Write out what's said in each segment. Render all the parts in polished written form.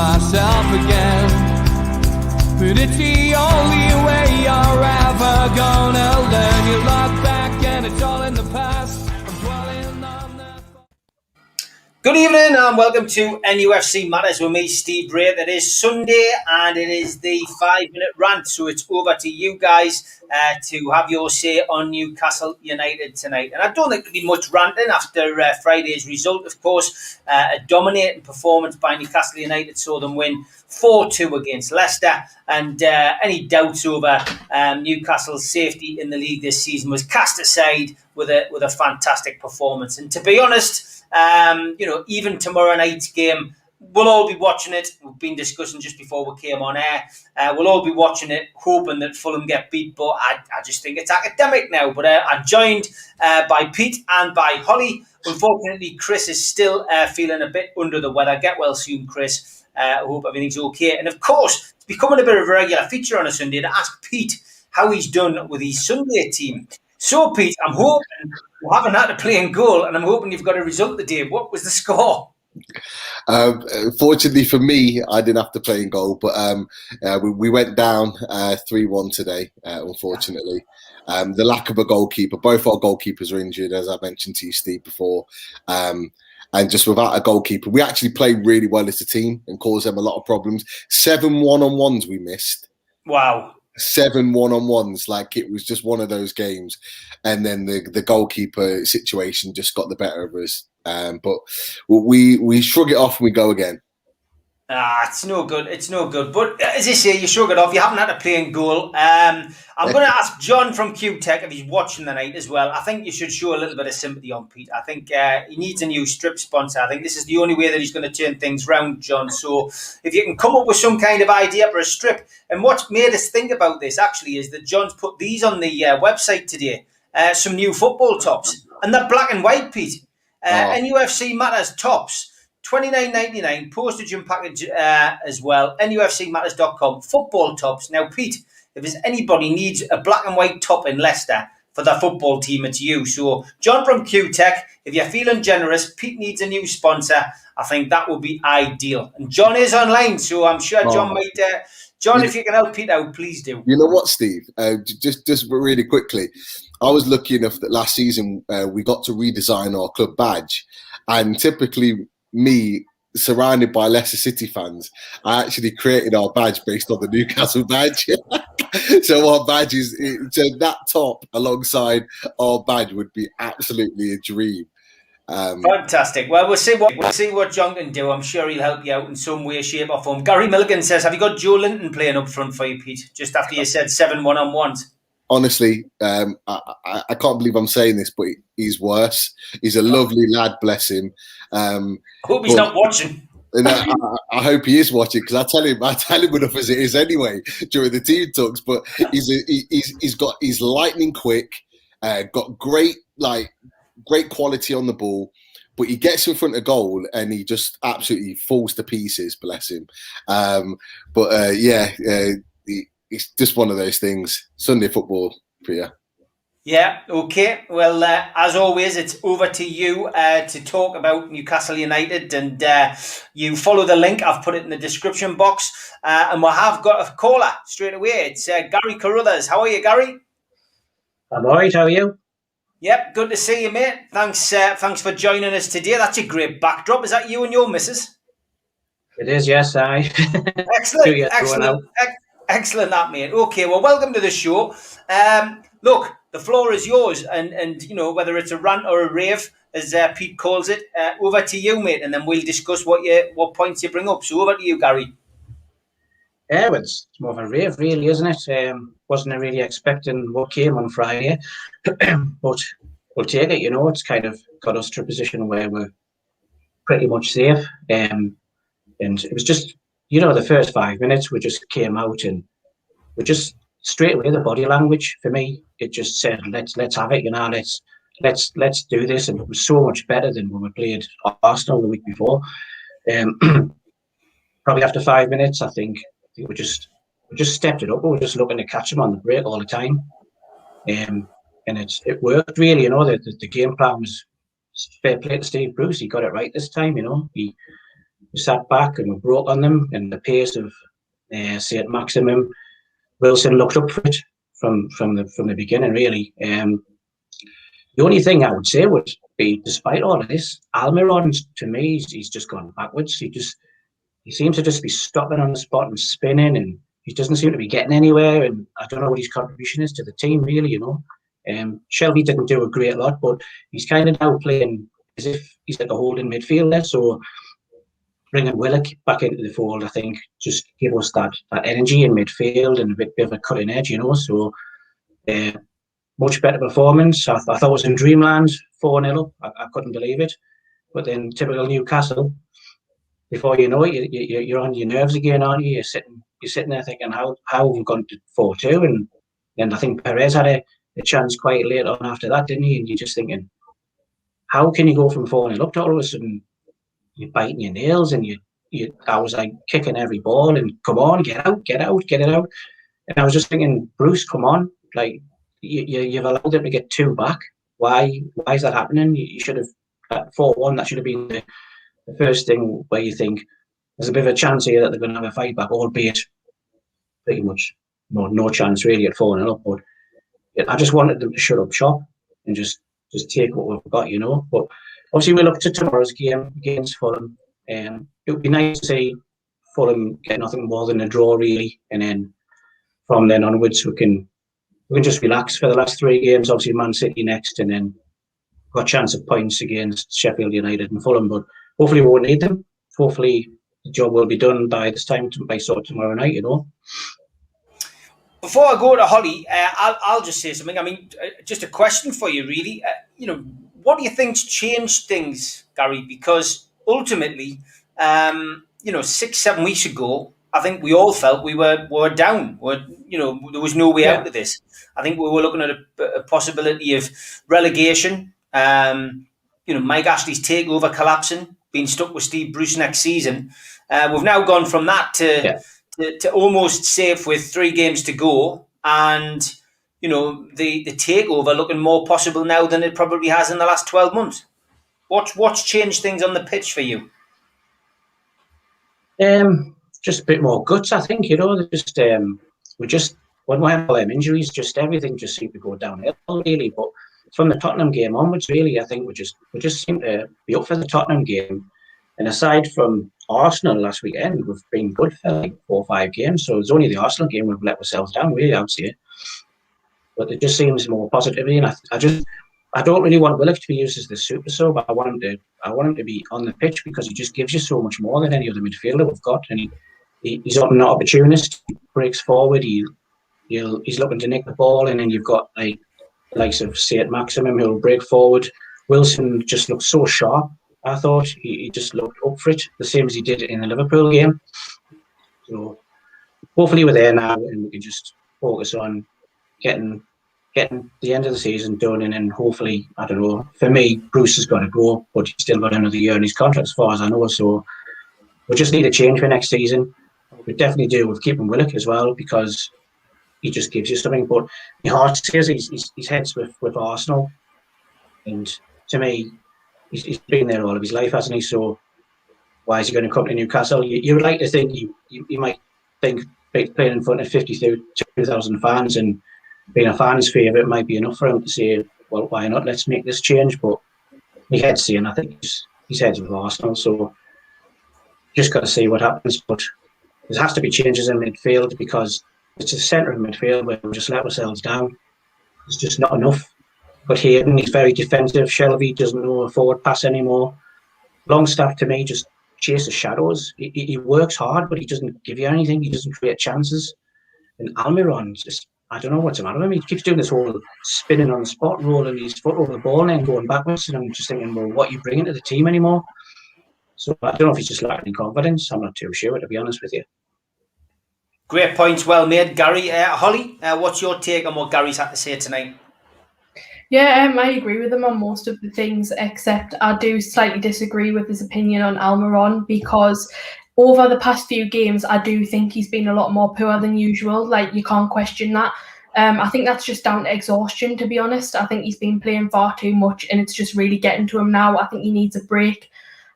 myself again. But it's the only way you're ever gonna learn. You look back and it's all in the past. I'm dwelling on that. Good evening and welcome to NUFC Matters with me, Steve Wraith. It is Sunday and it is the 5-minute rant, so it's over to you guys to have your say on Newcastle United tonight. And I don't think there'll be much ranting after Friday's result. Of course, a dominating performance by Newcastle United saw them win 4-2 against Leicester, and any doubts over Newcastle's safety in the league this season was cast aside with a fantastic performance. And to be honest, even tomorrow night's game, we'll all be watching it. We've been discussing just before we came on air. We'll all be watching it, hoping that Fulham get beat. But I just think it's academic now. But I'm joined by Pete and by Holly. Unfortunately, Chris is still feeling a bit under the weather. Get well soon, Chris. I hope everything's okay. And of course, it's becoming a bit of a regular feature on a Sunday to ask Pete how he's done with his Sunday team. So, Pete, I'm hoping you haven't had to play in goal, and I'm hoping you've got a result today. What was the score? Fortunately for me, I didn't have to play in goal, but we went down 3-1 today, unfortunately. The lack of a goalkeeper, both our goalkeepers are injured, as I mentioned to you, Steve, before. And just without a goalkeeper, we actually played really well as a team and caused them a lot of problems. 7 one-on-ones we missed. Wow. 7 one-on-ones, like it was just one of those games. And then the goalkeeper situation just got the better of us. But we shrug it off and we go again. It's no good. It's no good. But as you say, you shrug it off. You haven't had to play in goal. I'm going to ask John from Q-Tech if he's watching the night as well. I think you should show a little bit of sympathy on Pete. I think he needs a new strip sponsor. I think this is the only way that he's going to turn things round, John. So if you can come up with some kind of idea for a strip. And what's made us think about this actually is that John's put these on the website today. Some new football tops. And they're black and white, Pete. NUFC Matters tops. $29.99 postage and package as well. NUFCmatters.com. Football tops. Now, Pete, if there's anybody needs a black and white top in Leicester for their football team, it's you. So, John from Q-Tech, if you're feeling generous, Pete needs a new sponsor. I think that would be ideal. And John is online, so I'm sure John might. John, if you can help Pete out, please do. You know what, Steve? Just really quickly, I was lucky enough that last season we got to redesign our club badge, and typically, me surrounded by Leicester City fans, I actually created our badge based on the Newcastle badge. So our badge so that top alongside our badge would be absolutely a dream. Fantastic. Well, we'll see what John can do. I'm sure he'll help you out in some way, shape or form. Gary Milligan says, have you got Joe Linton playing up front for you, Pete? Just after you said 7 one-on-ones. Honestly, I can't believe I'm saying this, but he's worse. He's a lovely lad, bless him. I hope he's not watching. And I hope he is watching, because I tell him enough as it is anyway during the team talks. But he's lightning quick, got great quality on the ball, but he gets in front of goal and he just absolutely falls to pieces. Bless him. It's just one of those things. Sunday football for you. Yeah, okay. Well, as always, it's over to you to talk about Newcastle United, and you follow the link. I've put it in the description box, and we have got a caller straight away. It's Gary Carruthers. How are you, Gary? I'm all right. How are you? Yep, good to see you, mate. Thanks for joining us today. That's a great backdrop. Is that you and your missus? It is, yes. Excellent. Excellent, that, mate. Okay, well, welcome to the show. Look, the floor is yours, and you know, whether it's a rant or a rave, as Pete calls it, over to you, mate, and then we'll discuss what points you bring up. So over to you, Gary. Yeah, it's more of a rave, really, isn't it? Wasn't really expecting what came on Friday, but we'll take it. You know, it's kind of got us to a position where we're pretty much safe, and it was just, you know, the first 5 minutes we just came out and we just straight away the body language for me, it just said let's have it, you know, let's do this, and it was so much better than when we played Arsenal the week before. Probably after 5 minutes, I think we just stepped it up. We were just looking to catch them on the break all the time, and it worked really. You know, the game plan was fair play to Steve Bruce. He got it right this time. You know, sat back and we broke on them, and the pace of St. Maximum, Wilson looked up for it from the beginning, really. The only thing I would say would be, despite all of this, Almiron, to me, he's just gone backwards. He seems to just be stopping on the spot and spinning, and he doesn't seem to be getting anywhere. And I don't know what his contribution is to the team, really, Shelby didn't do a great lot, but he's kind of now playing as if he's like a holding midfielder. So bringing Willock back into the fold, I think, just give us that energy in midfield and a bit of a cutting edge, So much better performance. I thought it was in dreamland, 4-0. I couldn't believe it. But then typical Newcastle, before you know it, you're on your nerves again, aren't you? You're sitting there thinking, how have we gone to 4-2? And then I think Perez had a chance quite late on after that, didn't he? And you're just thinking, how can you go from 4-0 up to all of a sudden you're biting your nails, and I was like kicking every ball and come on, get it out. And I was just thinking, Bruce, come on, like you've allowed them to get 2 back. Why is that happening? You should have at 4-1. That should have been the first thing where you think there's a bit of a chance here that they're going to have a fight back, albeit pretty much no chance really at 4-0 up. But I just wanted them to shut up shop and just take what we've got, But obviously we look to tomorrow's game against Fulham. It would be nice to see Fulham get nothing more than a draw, really, and then from then onwards we can just relax for the last 3 games. Obviously Man City next, and then got a chance of points against Sheffield United and Fulham, but hopefully we won't need them. Hopefully the job will be done by this time, by sort of tomorrow night, Before I go to Holly, I'll just say something. I mean, just a question for you, really. What do you think's changed things, Gary? Because ultimately, 6-7 weeks ago, I think we all felt we were down. There was no way out of this. I think we were looking at a possibility of relegation. Mike Ashley's takeover collapsing, being stuck with Steve Bruce next season. We've now gone from that to almost safe with 3 games to go, and the takeover looking more possible now than it probably has in the last 12 months. What's changed things on the pitch for you? Just a bit more guts, I think. When we had all them injuries, just everything just seemed to go downhill, really. But from the Tottenham game onwards, really, I think we just seem to be up for the Tottenham game. And aside from Arsenal last weekend, we've been good for like 4 or 5 games. So it's only the Arsenal game we've let ourselves down, really, I would say. But it just seems more positively, and I don't really want Willock to be used as the super sub. I want him to be on the pitch because he just gives you so much more than any other midfielder we've got, and he's an opportunist. He breaks forward. He's looking to nick the ball, and then you've got like the likes of St. Maximum who'll break forward. Wilson just looks so sharp. I thought he just looked up for it, the same as he did in the Liverpool game. So hopefully we're there now, and we can just focus on getting the end of the season done, and then hopefully, I don't know, for me, Bruce has got to go, but he's still got another year in his contract as far as I know, so we just need a change for next season. We definitely do with keeping Willock as well, because he just gives you something. But my heart says his head's with Arsenal, and to me, he's been there all of his life, hasn't he? So why is he going to come to Newcastle? You would like to think you might think playing in front of 52,000 fans and being a fan's favourite might be enough for him to say, well, why not? Let's make this change. But my head's saying, I think his head's with Arsenal, so just got to see what happens. But there has to be changes in midfield, because it's the centre of midfield where we just let ourselves down. It's just not enough. But Hayden, he's very defensive. Shelby doesn't know a forward pass anymore. Longstaff, to me, just chases shadows. He works hard, but he doesn't give you anything. He doesn't create chances. And Almiron, just, I don't know what's the matter with him. He keeps doing this whole spinning on the spot, rolling his foot over the ball and then going backwards. And I'm just thinking, well, what are you bringing to the team anymore? So I don't know if he's just lacking confidence. I'm not too sure, to be honest with you. Great points, well made, Gary. Holly, what's your take on what Gary's had to say tonight? Yeah, I agree with him on most of the things, except I do slightly disagree with his opinion on Almiron, because over the past few games, I do think he's been a lot more poor than usual. Like, you can't question that. I think that's just down to exhaustion, to be honest. I think he's been playing far too much, and it's just really getting to him now. I think he needs a break.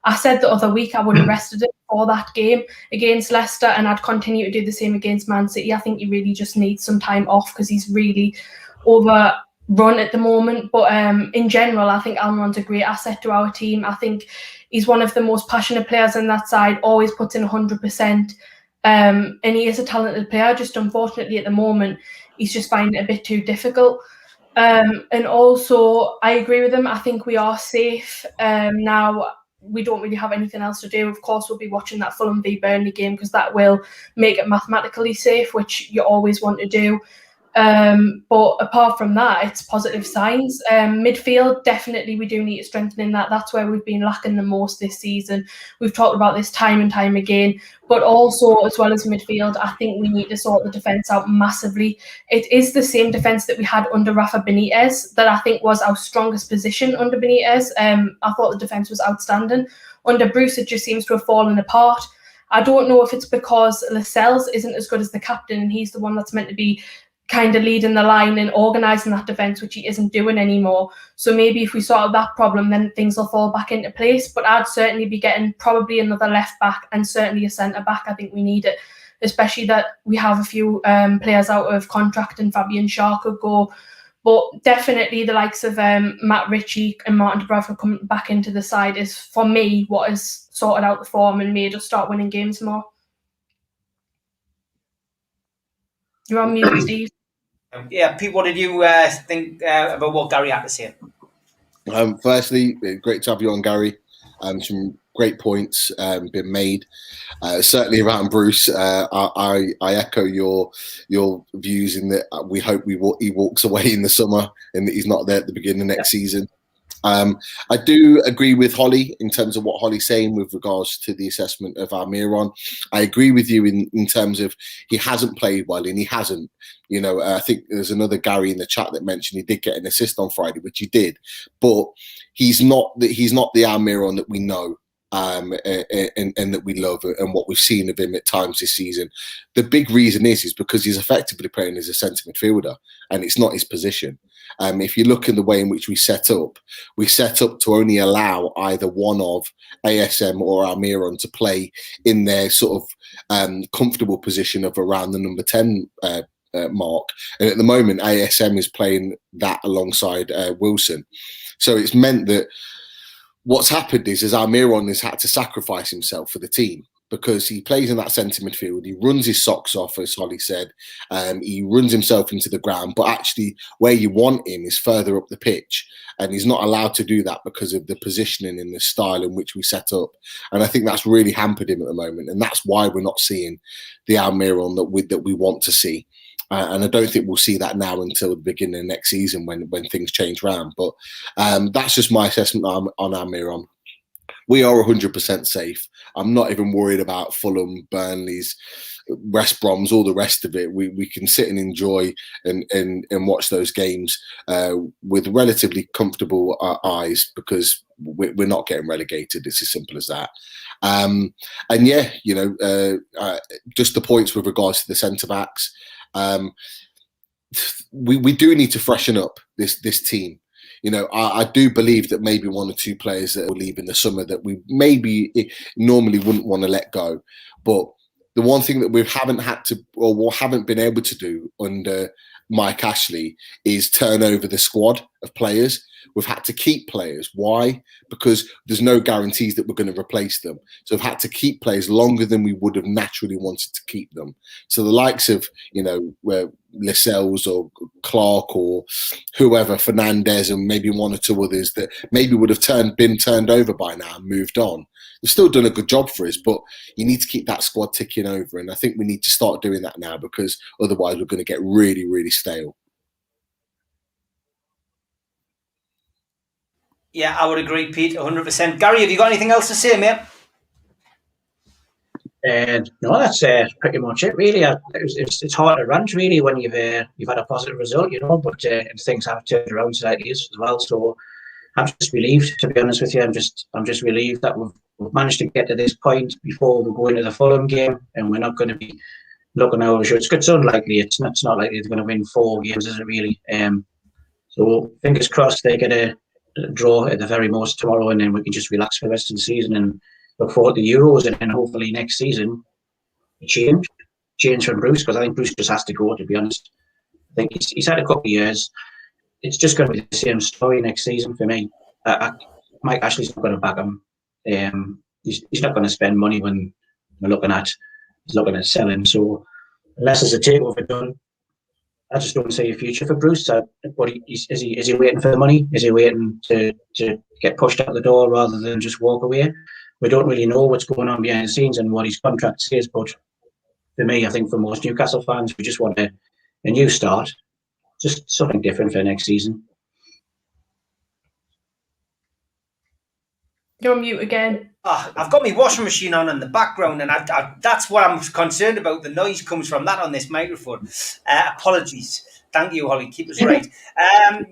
I said the other week I would have rested him before that game against Leicester, and I'd continue to do the same against Man City. I think he really just needs some time off because he's really overrun at the moment. But in general, I think Almiron's a great asset to our team. I think he's one of the most passionate players on that side, always puts in 100%. And he is a talented player, just unfortunately at the moment, he's just finding it a bit too difficult. And also, I agree with him. I think we are safe now. We don't really have anything else to do. Of course, we'll be watching that Fulham v Burnley game because that will make it mathematically safe, which you always want to do. But apart from that, it's positive signs. Midfield, definitely we do need to strengthen in that. That's where we've been lacking the most this season. We've talked about this time and time again. But also, as well as midfield, I think we need to sort the defence out massively. It is the same defence that we had under Rafa Benitez that I think was our strongest position under Benitez. I thought the defence was outstanding. Under Bruce, it just seems to have fallen apart. I don't know if it's because Lascelles isn't as good as the captain and he's the one that's meant to be kind of leading the line and organising that defence, which he isn't doing anymore. So maybe if we sort out that problem, then things will fall back into place. But I'd certainly be getting probably another left back and certainly a centre back. I think we need it, especially that we have a few players out of contract and Fabian Schär could go. But definitely the likes of Matt Ritchie and Martin Dubravka coming back into the side is, for me, what has sorted out the form and made us start winning games more. You're on mute, Steve. Yeah, Pete, what did you think about what Gary had to say? Firstly, great to have you on, Gary. Some great points been made. Certainly around Bruce, I echo your views in that we hope he walks away in the summer and that he's not there at the beginning of next season. I do agree with Holly in terms of what Holly's saying with regards to the assessment of Almiron. I agree with you in terms of he hasn't played well, and he hasn't. You know, I think there's another Gary in the chat that mentioned he did get an assist on Friday, which he did, but he's not the Almiron that we know. And that we love and what we've seen of him at times this season. The big reason is because he's effectively playing as a centre midfielder and it's not his position. If you look in the way in which we set up to only allow either one of ASM or Almiron to play in their sort of comfortable position of around the number 10 mark. And at the moment, ASM is playing that alongside Wilson. So it's meant that what's happened is Almiron has had to sacrifice himself for the team because he plays in that centre midfield. He runs his socks off, as Holly said. He runs himself into the ground, but actually where you want him is further up the pitch. And he's not allowed to do that because of the positioning and the style in which we set up. And I think that's really hampered him at the moment. And that's why we're not seeing the Almiron that we want to see. And I don't think we'll see that now until the beginning of next season when things change round. But that's just my assessment on Almiron. We are 100% safe. I'm not even worried about Fulham, Burnley's, West Brom's, all the rest of it. We can sit and enjoy and watch those games with relatively comfortable eyes because we're not getting relegated. It's as simple as that. And yeah, you know, just the points with regards to the centre backs. We do need to freshen up this team. You know, I do believe that maybe one or two players that will leave in the summer that we maybe normally wouldn't want to let go. But the one thing that we haven't been able to do under Mike Ashley is turn over the squad of players. We've had to keep players. Why? Because there's no guarantees that we're going to replace them. So we've had to keep players longer than we would have naturally wanted to keep them. So the likes of, you know, Lascelles or Clark or whoever, Fernandez and maybe one or two others that maybe would have been turned over by now and moved on. They've still done a good job for us, but you need to keep that squad ticking over. And I think we need to start doing that now because otherwise we're going to get really, really stale. Yeah, I would agree, Pete, 100%. Gary, have you got anything else to say, mate? No, that's pretty much it, really. It's hard to rant, really, when you've had a positive result, you know, but things have turned around slightly as well. So I'm just relieved, to be honest with you. I'm just relieved that we've managed to get to this point before we go into the Fulham game, and we're not going to be looking over. It's unlikely. It's not likely they're going to win 4 games, is it really? So fingers crossed they get a draw at the very most tomorrow, and then we can just relax for the rest of the season and look forward to the Euros, and then hopefully next season change from Bruce, because I think Bruce just has to go, to be honest. I think he's had a couple of years. It's just going to be the same story next season for me. Mike Ashley's not going to back him. He's not going to spend money when we're looking at selling. So unless there's a takeover done, I just don't see a future for Bruce. But is he waiting for the money? Is he waiting to get pushed out the door rather than just walk away? We don't really know what's going on behind the scenes and what his contract says. But for me, I think for most Newcastle fans, we just want a new start, just something different for next season. You're on mute again. I've got my washing machine on in the background, and that's what I'm concerned about. The noise comes from that on this microphone. Apologies. Thank you, Holly. Keep us right.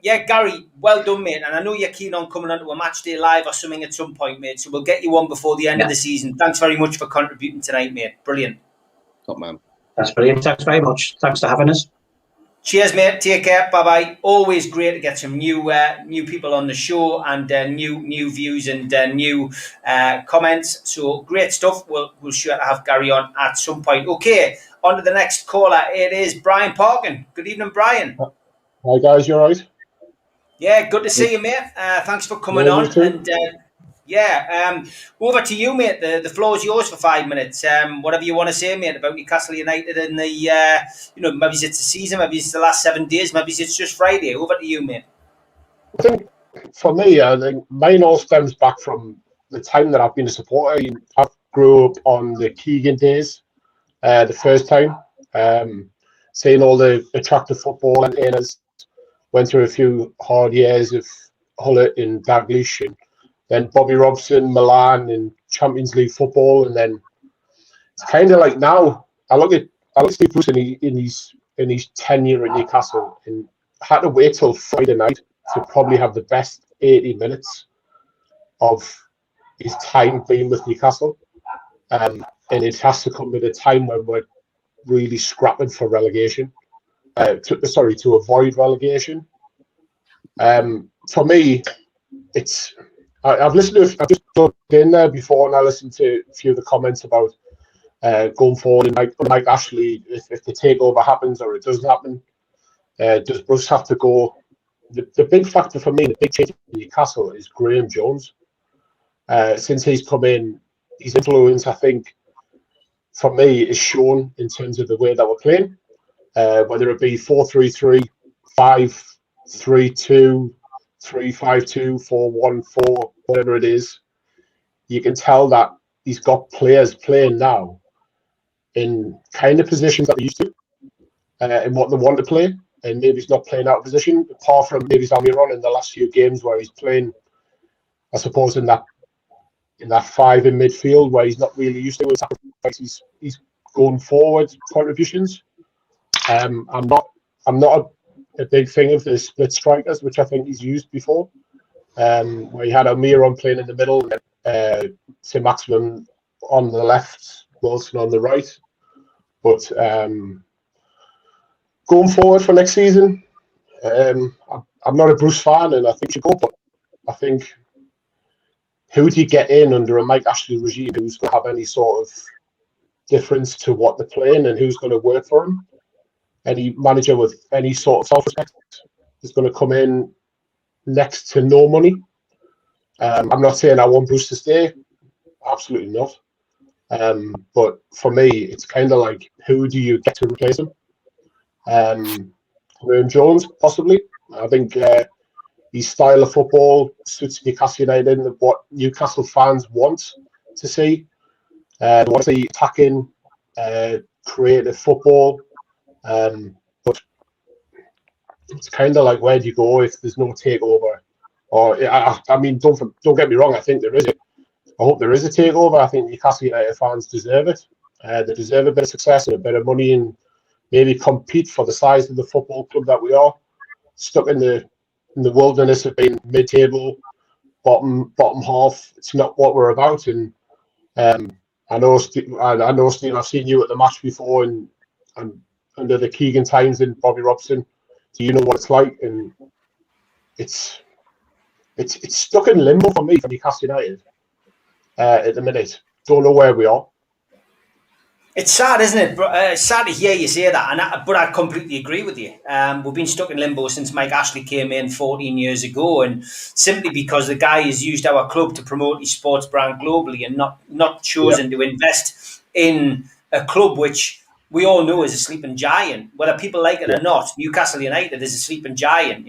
Yeah, Gary, well done, mate. And I know you're keen on coming onto a match day live or something at some point, mate. So we'll get you on before the end of the season. Thanks very much for contributing tonight, mate. Brilliant. Top man. That's brilliant. Thanks very much. Thanks for having us. Cheers, mate. Take care. Bye-bye. Always great to get some new people on the show and new views and new comments. So great stuff. We'll sure to have Gary on at some point. Okay, on to the next caller. It is Brian Parkin. Good evening, Brian. Hi, guys. You all right? Yeah, good to see you, mate. Thanks for coming on. And over to you, mate. The floor is yours for 5 minutes. Whatever you want to say, mate, about Newcastle United and the, maybe it's the season, maybe it's the last 7 days, maybe it's just Friday. Over to you, mate. I think for me, I think mine all stems back from the time that I've been a supporter. I grew up on the Keegan days, the first time, seeing all the attractive football entertainers. Went through a few hard years of Hullet and Dalglish, and then Bobby Robson, Milan, and Champions League football, and then it's kind of like now I look at Steve Bruce in his tenure at Newcastle, and I had to wait till Friday night to probably have the best 80 minutes of his time being with Newcastle, and it has to come at a time when we're really scrapping for relegation, to avoid relegation. For me, it's. I've just been there before, and I listened to a few of the comments about going forward. And Mike Ashley, if the takeover happens or it doesn't happen, does Bruce have to go? The big factor for me, the big change in Newcastle, is Graham Jones. Since he's come in, his influence, I think, for me, is shown in terms of the way that we're playing. Whether it be 4-3-3, 5-3-2. 3-5-2, 4-1-4, whatever it is, you can tell that he's got players playing now in kind of positions that they used to, and what they want to play, and maybe he's not playing out of position, apart from maybe Almiron in the last few games where he's playing, I suppose, in that 5 in midfield where he's not really used to it. He's going forward contributions. I'm not a big thing of the split strikers, which I think he's used before, where he had Almiron playing in the middle, Tim Maximum on the left, Wilson on the right. But going forward for next season, I'm not a Bruce fan, and I think he should go, but I think who do you get in under a Mike Ashley regime who's going to have any sort of difference to what they're playing and who's going to work for him? Any manager with any sort of self-respect is going to come in next to no money. I'm not saying I want Bruce to stay. Absolutely not. But for me, it's kind of like, who do you get to replace him? Graham Jones, possibly. I think his style of football suits Newcastle United and what Newcastle fans want to see. They want to see attacking, creative football. But it's kind of like, where do you go if there's no takeover? Or I mean, don't get me wrong. I think there is. I hope there is a takeover. I think Newcastle United fans deserve it. They deserve a bit of success and a bit of money, and maybe compete for the size of the football club that we are. Stuck in the wilderness of being mid-table, bottom half. It's not what we're about. And I know, Steve. I've seen you at the match before, and under the Keegan times and Bobby Robson, so you know what it's like, and it's stuck in limbo for me for Newcastle United. at the minute. Don't know where we are. It's sad, isn't it? It's sad to hear you say that, but I completely agree with you. We've been stuck in limbo since Mike Ashley came in 14 years ago, and simply because the guy has used our club to promote his sports brand globally and not chosen to invest in a club which we all know is a sleeping giant, whether people like it or not. Newcastle United is a sleeping giant.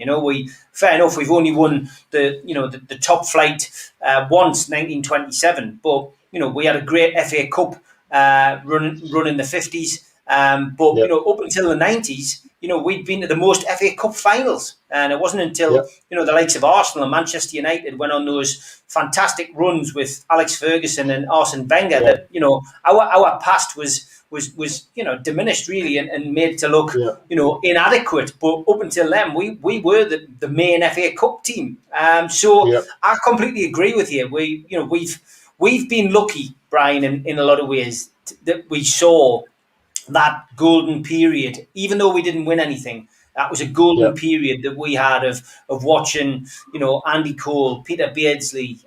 Fair enough, we've only won the top flight once, 1927, but we had a great FA Cup run in the 50s, but up until the 90s, we'd been to the most FA Cup finals, and it wasn't until the likes of Arsenal and Manchester United went on those fantastic runs with Alex Ferguson and Arsene Wenger that our past was diminished really and made to look inadequate. But up until then, we were the main FA Cup team. So I completely agree with you. We've been lucky, Brian, in a lot of ways that we saw that golden period, even though we didn't win anything. That was a golden period that we had of watching, Andy Cole, Peter Beardsley,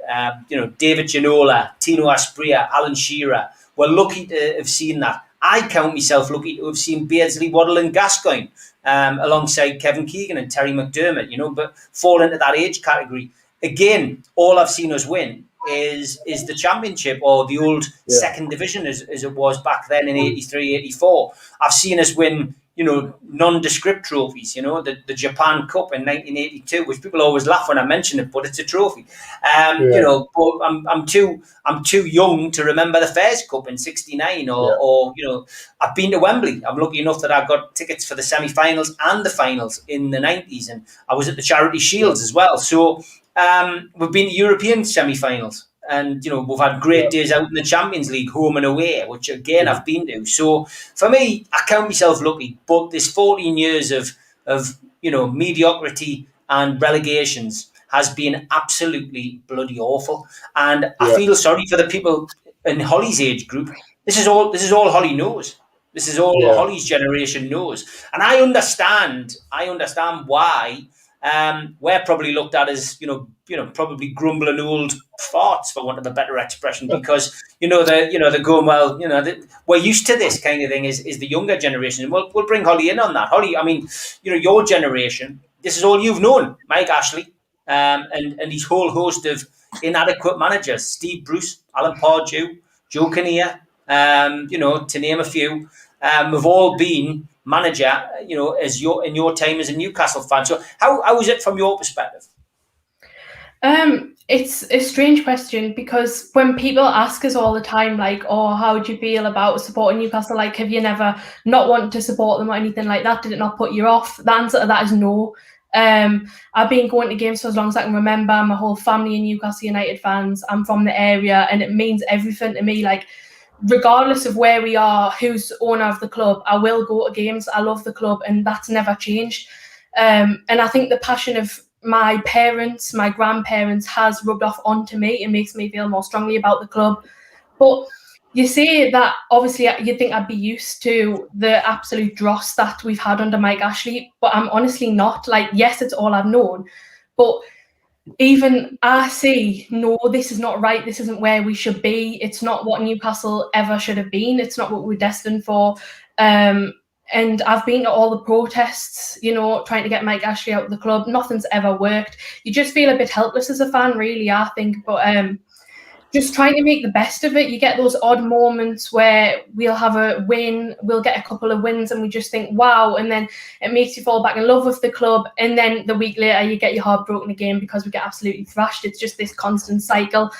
David Ginola, Tino Asprilla, Alan Shearer. We're lucky to have seen that. I count myself lucky to have seen Beardsley, Waddle and Gascoigne alongside Kevin Keegan and Terry McDermott, but fall into that age category. Again, all I've seen us win is the championship, or the old second division as it was back then in 83, 84. I've seen us win, nondescript trophies, the Japan Cup in 1982, which people always laugh when I mention it, but it's a trophy. But I'm too young to remember the Fairs Cup in 69 or I've been to Wembley. I'm lucky enough that I got tickets for the semi-finals and the finals in the 90s, and I was at the Charity Shields as well. So we've been to European semi-finals, and we've had great days out in the Champions League, home and away, which again I've been to. So for me, I count myself lucky. But this 14 years of mediocrity and relegations has been absolutely bloody awful. And I feel sorry for the people in Holly's age group. This is all Holly knows. This is all Holly's generation knows, and I understand why. We're probably looked at as probably grumbling old farts, for want of a better expression, because they're going, well, we're used to this kind of thing. Is the younger generation? We'll bring Holly in on that. Holly, I mean, your generation, this is all you've known, Mike Ashley, and his whole host of inadequate managers, Steve Bruce, Alan Pardew, Joe Kinnear, to name a few, have all been manager, as in your time as a Newcastle fan. So how was it from your perspective? It's a strange question, because when people ask us all the time, like, oh, how do you feel about supporting Newcastle? Like, have you never not wanted to support them or anything like that? Did it not put you off? The answer to that is no. I've been going to games for as long as I can remember. My whole family are Newcastle United fans. I'm from the area, and it means everything to me. Like, regardless of where we are, who's owner of the club, I will go to games. I love the club, and that's never changed. And I think the passion of my parents, my grandparents, has rubbed off onto me. It makes me feel more strongly about the club. But you say that, obviously, you'd think I'd be used to the absolute dross that we've had under Mike Ashley, but I'm honestly not. Like, yes, it's all I've known, but even I see, no, this is not right. This isn't where we should be. It's not what Newcastle ever should have been. It's not what we're destined for. And I've been to all the protests, trying to get Mike Ashley out of the club. Nothing's ever worked. You just feel a bit helpless as a fan, really, I think. But just trying to make the best of it. You get those odd moments where we'll have a win, we'll get a couple of wins, and we just think, wow, and then it makes you fall back in love with the club, and then the week later you get your heart broken again because we get absolutely thrashed. It's just this constant cycle.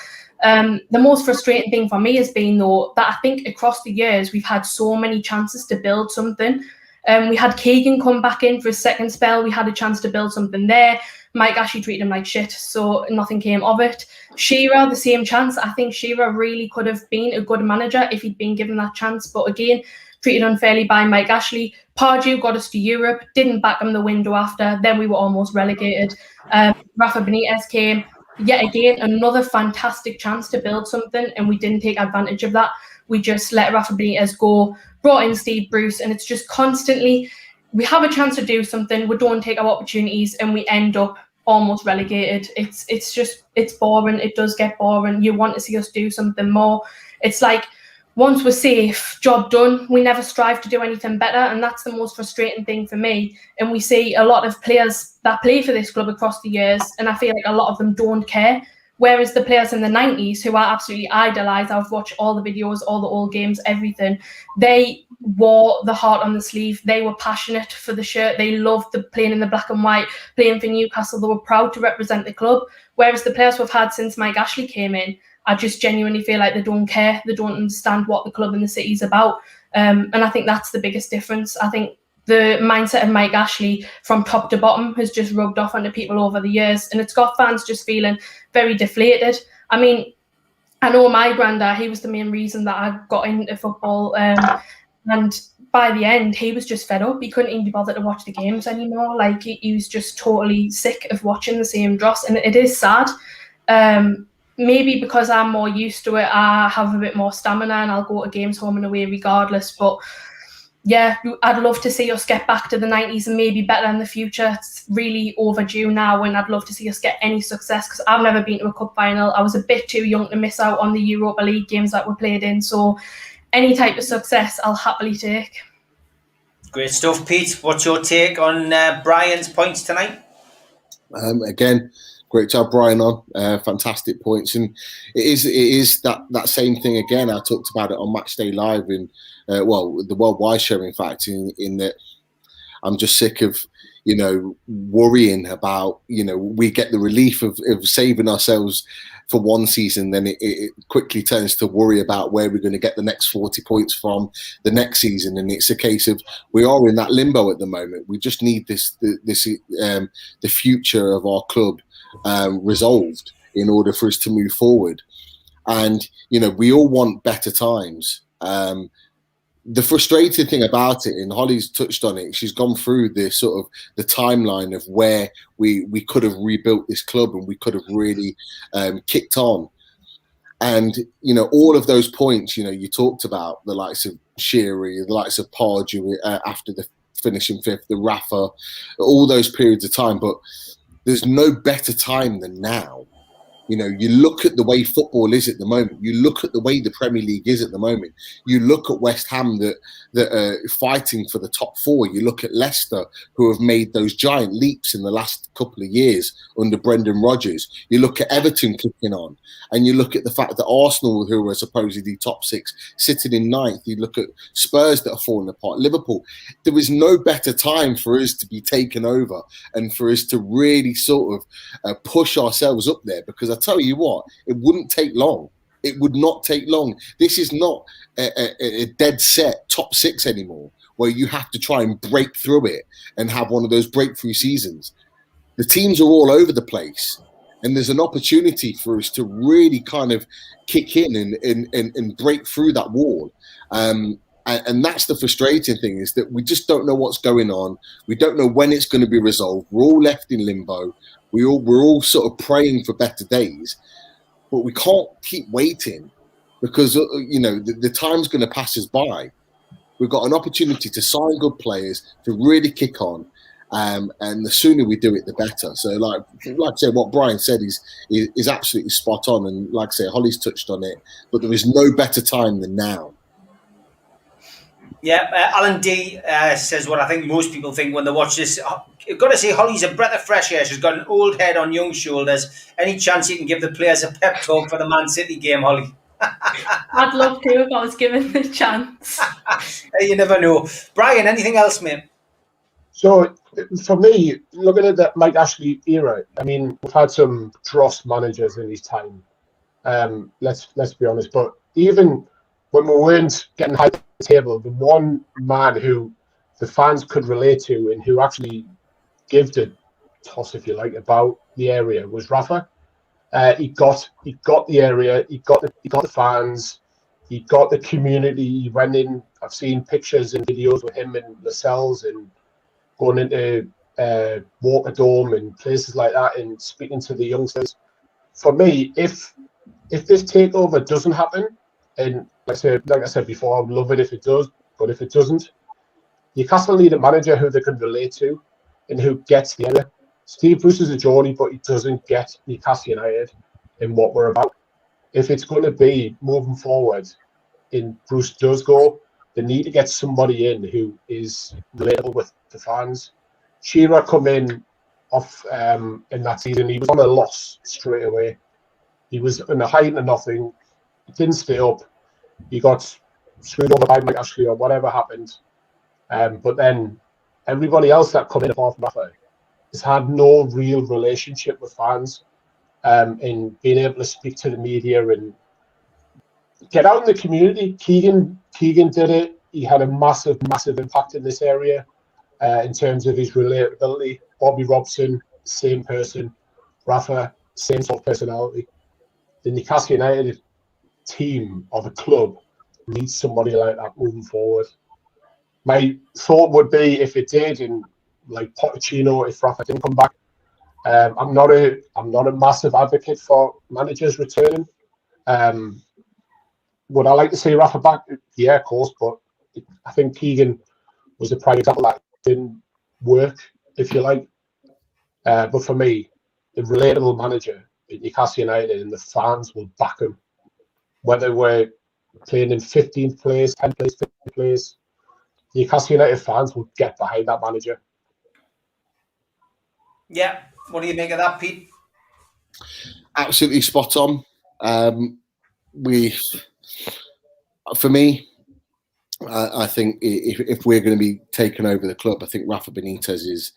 The most frustrating thing for me has been, though, that I think across the years we've had so many chances to build something. We had Keegan come back in for his second spell. We had a chance to build something there. Mike Ashley treated him like shit, so nothing came of it. Shearer, the same chance. I think Shearer really could have been a good manager if he'd been given that chance, but again, treated unfairly by Mike Ashley. Pardew got us to Europe, didn't back him the window after, then we were almost relegated. Rafa Benitez came, yet again, another fantastic chance to build something, and we didn't take advantage of that. We just let Rafa Benitez go, brought in Steve Bruce, and it's just constantly, we have a chance to do something, we don't take our opportunities, and we end up almost relegated. It's boring. It does get boring. You want to see us do something more. It's like, once we're safe, job done. We never strive to do anything better, and that's the most frustrating thing for me. And we see a lot of players that play for this club across the years, and I feel like a lot of them don't care. Whereas the players in the 90s, who I absolutely idolise, I've watched all the videos, all the old games, everything, they wore the heart on the sleeve. They were passionate for the shirt. They loved playing in the black and white, playing for Newcastle. They were proud to represent the club. Whereas the players we've had since Mike Ashley came in, I just genuinely feel like they don't care. They don't understand what the club and the city is about. And I think that's the biggest difference. I think the mindset of Mike Ashley from top to bottom has just rubbed off onto people over the years. And it's got fans just feeling very deflated. I mean, I know my granddad, he was the main reason that I got into football. And by the end, he was just fed up. He couldn't even be bothered to watch the games anymore. Like, he was just totally sick of watching the same dross. And it is sad. Maybe because I'm more used to it, I have a bit more stamina and I'll go to games home and away regardless. But yeah, I'd love to see us get back to the 90s and maybe better in the future. It's really overdue now, and I'd love to see us get any success, because I've never been to a cup final. I was a bit too young to miss out on the Europa League games that were played in. So any type of success, I'll happily take. Great stuff, Pete. What's your take on Brian's points tonight? Again, great job, Brian, on fantastic points. And it is that same thing again. I talked about it on Matchday Live in the worldwide show, in fact, in that I'm just sick of, worrying about, we get the relief of saving ourselves for one season, then it quickly turns to worry about where we're going to get the next 40 points from the next season. And it's a case of, we are in that limbo at the moment. We just need the future of our club resolved in order for us to move forward. And we all want better times. The frustrating thing about it, and Holly's touched on it, she's gone through the sort of the timeline of where we could have rebuilt this club and we could have really kicked on. And all of those points, you talked about the likes of Sheary, the likes of Pardew after the finishing fifth, the Rafa, all those periods of time, but there's no better time than now. You look at the way football is at the moment. You look at the way the Premier League is at the moment. You look at West Ham that are fighting for the top four. You look at Leicester, who have made those giant leaps in the last couple of years under Brendan Rodgers. You look at Everton kicking on. And you look at the fact that Arsenal, who are supposedly top six, sitting in ninth. You look at Spurs that are falling apart. Liverpool. There is no better time for us to be taken over and for us to really sort of push ourselves up there, because I tell you what, it wouldn't take long. It would not take long. This is not a dead set top six anymore, where you have to try and break through it and have one of those breakthrough seasons. The teams are all over the place, and there's an opportunity for us to really kind of kick in and break through that wall. And that's the frustrating thing, is that we just don't know what's going on. We don't know when it's going to be resolved. We're all left in limbo. We're all sort of praying for better days, but we can't keep waiting, because the time's going to pass us by. We've got an opportunity to sign good players, to really kick on, and the sooner we do it, the better. So, like I said, what Brian said is absolutely spot on, and like I say, Holly's touched on it. But there is no better time than now. Yeah, Alan D says what I think most people think when they watch this. You've got to say, Holly's a breath of fresh air. She's got an old head on young shoulders. Any chance you can give the players a pep talk for the Man City game, Holly? I'd love to if I was given the chance. You never know. Brian, anything else, mate? So, for me, looking at that Mike Ashley era, I mean, we've had some dross managers in his time. Let's be honest. But even when we weren't getting high to the table, the one man who the fans could relate to and who actually gave the toss, if you like, about the area was Rafa. He got the area, he got the fans, he got the community. He went in. I've seen pictures and videos with him in Lascelles and going into Walker Dome and places like that and speaking to the youngsters. For me, if this takeover doesn't happen, and like I said before, I would love it if it does, but if it doesn't, Newcastle need a manager who they can relate to and who gets the area. Steve Bruce is a Geordie, but he doesn't get Newcastle United in what we're about. If it's going to be moving forward, and Bruce does go, they need to get somebody in who is relatable with the fans. Shearer come in off in that season. He was on a loss straight away. He was in a height of nothing. He didn't stay up. He got screwed over by Mike Ashley or whatever happened. But then everybody else that come in apart from Rafa has had no real relationship with fans, in being able to speak to the media and get out in the community. Keegan did it. He had a massive impact in this area in terms of his relatability. Bobby Robson, same person. Rafa, same sort of personality. The Newcastle United team or the club needs somebody like that moving forward. My thought would be if it did, and like Pochettino, if Rafa didn't come back. I'm not a massive advocate for managers returning. Would I like to see Rafa back? Yeah, of course, but I think Keegan was a prime example that didn't work, if you like. But for me, the relatable manager at Newcastle United and the fans will back him. Whether we're playing in 15th place, 10th place, 15th place, Newcastle United fans will get behind that manager. Yeah. What do you make of that, Pete? Absolutely spot on. For me, I think if we're going to be taking over the club, I think Rafa Benitez is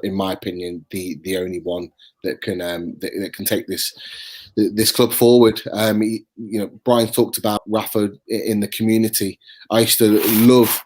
in my opinion, the only one that can take this club forward. Brian talked about Rafa in the community. I used to love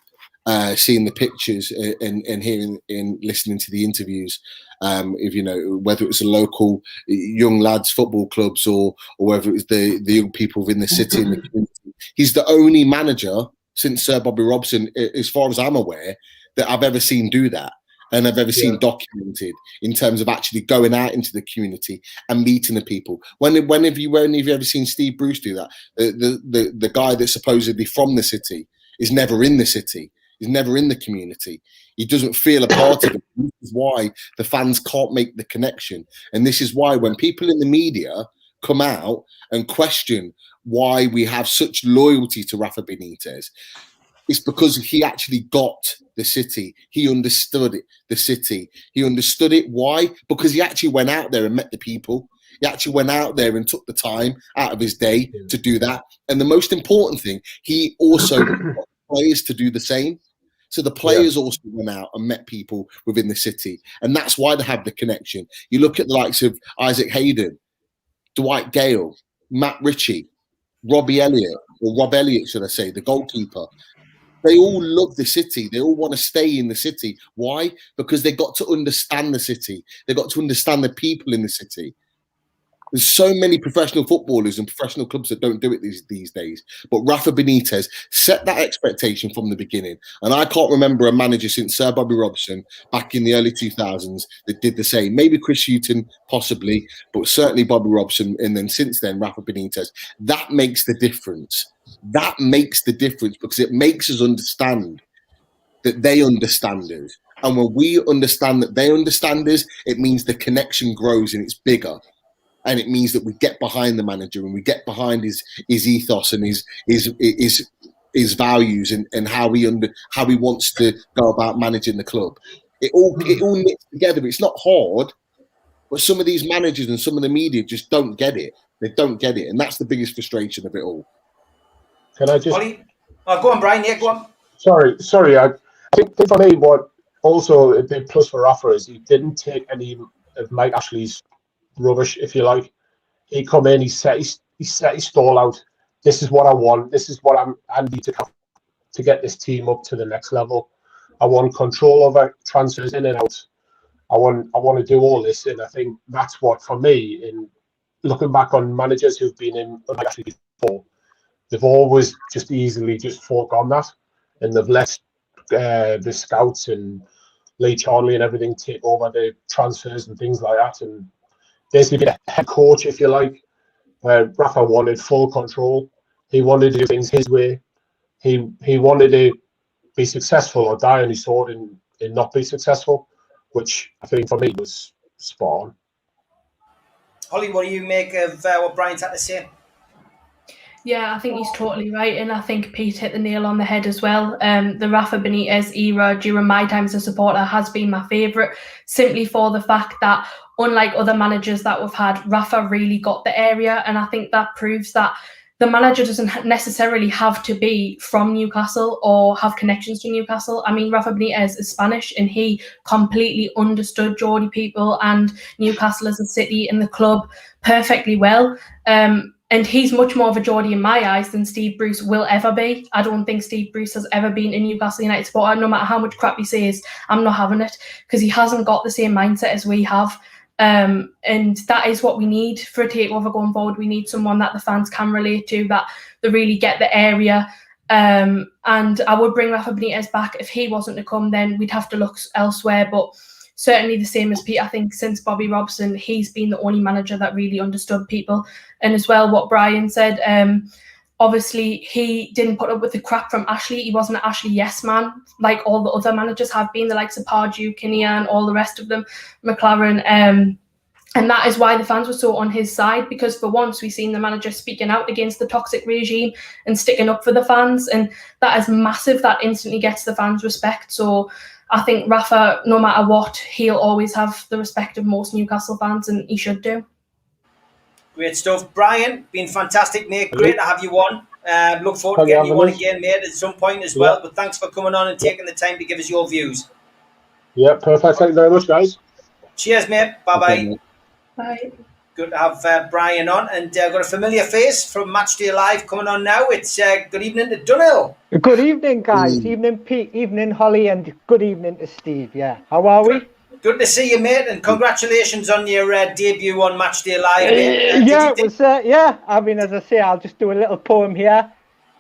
seeing the pictures and hearing and listening to the interviews. Whether it was a local young lads football clubs or whether it was the young people within the city and the community. He's the only manager since Sir Bobby Robson, as far as I'm aware, that I've ever seen do that. And I've ever seen documented in terms of actually going out into the community and meeting the people. When have you ever seen Steve Bruce do that? The guy that's supposedly from the city is never in the city. He's never in the community. He doesn't feel a part of it. This is why the fans can't make the connection. And this is why when people in the media come out and question why we have such loyalty to Rafa Benitez, it's because he actually got the city. He understood it, the city. He understood it. Why? Because he actually went out there and met the people. He actually went out there and took the time out of his day to do that. And the most important thing, he also got players to do the same. So the players also went out and met people within the city. And that's why they have the connection. You look at the likes of Isaac Hayden, Dwight Gale, Matt Ritchie, Rob Elliott, should I say, the goalkeeper. They all love the city. They all want to stay in the city. Why? Because they got to understand the city. They got to understand the people in the city. There's so many professional footballers and professional clubs that don't do it these days. But Rafa Benitez set that expectation from the beginning. And I can't remember a manager since Sir Bobby Robson back in the early 2000s that did the same. Maybe Chris Hughton, possibly, but certainly Bobby Robson. And then since then, Rafa Benitez. That makes the difference. That makes the difference because it makes us understand that they understand us. And when we understand that they understand us, it means the connection grows and it's bigger. And it means that we get behind the manager and we get behind his ethos and his values and how he wants to go about managing the club. It all knits together. It's not hard, but some of these managers and some of the media just don't get it. They don't get it, and that's the biggest frustration of it all. Can I just? Go on, Brian. Yeah, go on. Sorry. I think for me, what also a big plus for Rafa is he didn't take any of Mike Ashley's rubbish, if you like. He come in, he set his stall out. This is what I want. This is what I need to get this team up to the next level. I want control over transfers in and out. I want to do all this, and I think that's what, for me, in looking back on managers who've been in actually before, they've always just easily just foregone that, and they've let the scouts and Lee Charnley and everything take over the transfers and things like that, and basically be a head coach, if you like, where Rafa wanted full control. He wanted to do things his way. He wanted to be successful or die on his sword and not be successful. which I think for me was spot on. Holly, what do you make of what Brian's had to say? Yeah, I think he's totally right, and I think Pete hit the nail on the head as well. The Rafa Benitez era during my time as a supporter has been my favourite, simply for the fact that, unlike other managers that we've had, Rafa really got the area, and I think that proves that the manager doesn't necessarily have to be from Newcastle or have connections to Newcastle. I mean, Rafa Benitez is Spanish, and he completely understood Geordie people and Newcastle as a city and the club perfectly well. And he's much more of a Geordie in my eyes than Steve Bruce will ever be. I don't think Steve Bruce has ever been a Newcastle United supporter. No matter how much crap he says, I'm not having it, because he hasn't got the same mindset as we have. And that is what we need for a takeover going forward. We need someone that the fans can relate to, that they really get the area. And I would bring Rafa Benitez back. If he wasn't to come, then we'd have to look elsewhere. But certainly the same as Pete, I think since Bobby Robson, he's been the only manager that really understood people. And as well, what Brian said, obviously he didn't put up with the crap from Ashley. He wasn't an Ashley yes man like all the other managers have been, the likes of Pardew, Kinnear, and all the rest of them, McLaren. And that is why the fans were so on his side, because for once we've seen the manager speaking out against the toxic regime and sticking up for the fans. And that is massive. That instantly gets the fans' respect. So I think Rafa, no matter what, he'll always have the respect of most Newcastle fans, and he should do. Great stuff. Brian, been fantastic, mate. Great to have you on. Look forward to getting you on again, mate, at some point as well. But thanks for coming on and taking the time to give us your views. Yeah, perfect. Thank you very much, guys. Cheers, mate. Bye-bye. Bye. Good to have Brian on. And I've got a familiar face from Matchday Live coming on now. It's good evening to Dunhill. Good evening, guys. Evening, Pete. Evening, Holly. And good evening to Steve. Yeah. How are we? Good to see you, mate, and congratulations on your debut on Matchday Live, mate. Yeah, it was. Yeah, I mean, as I say, I'll just do a little poem here.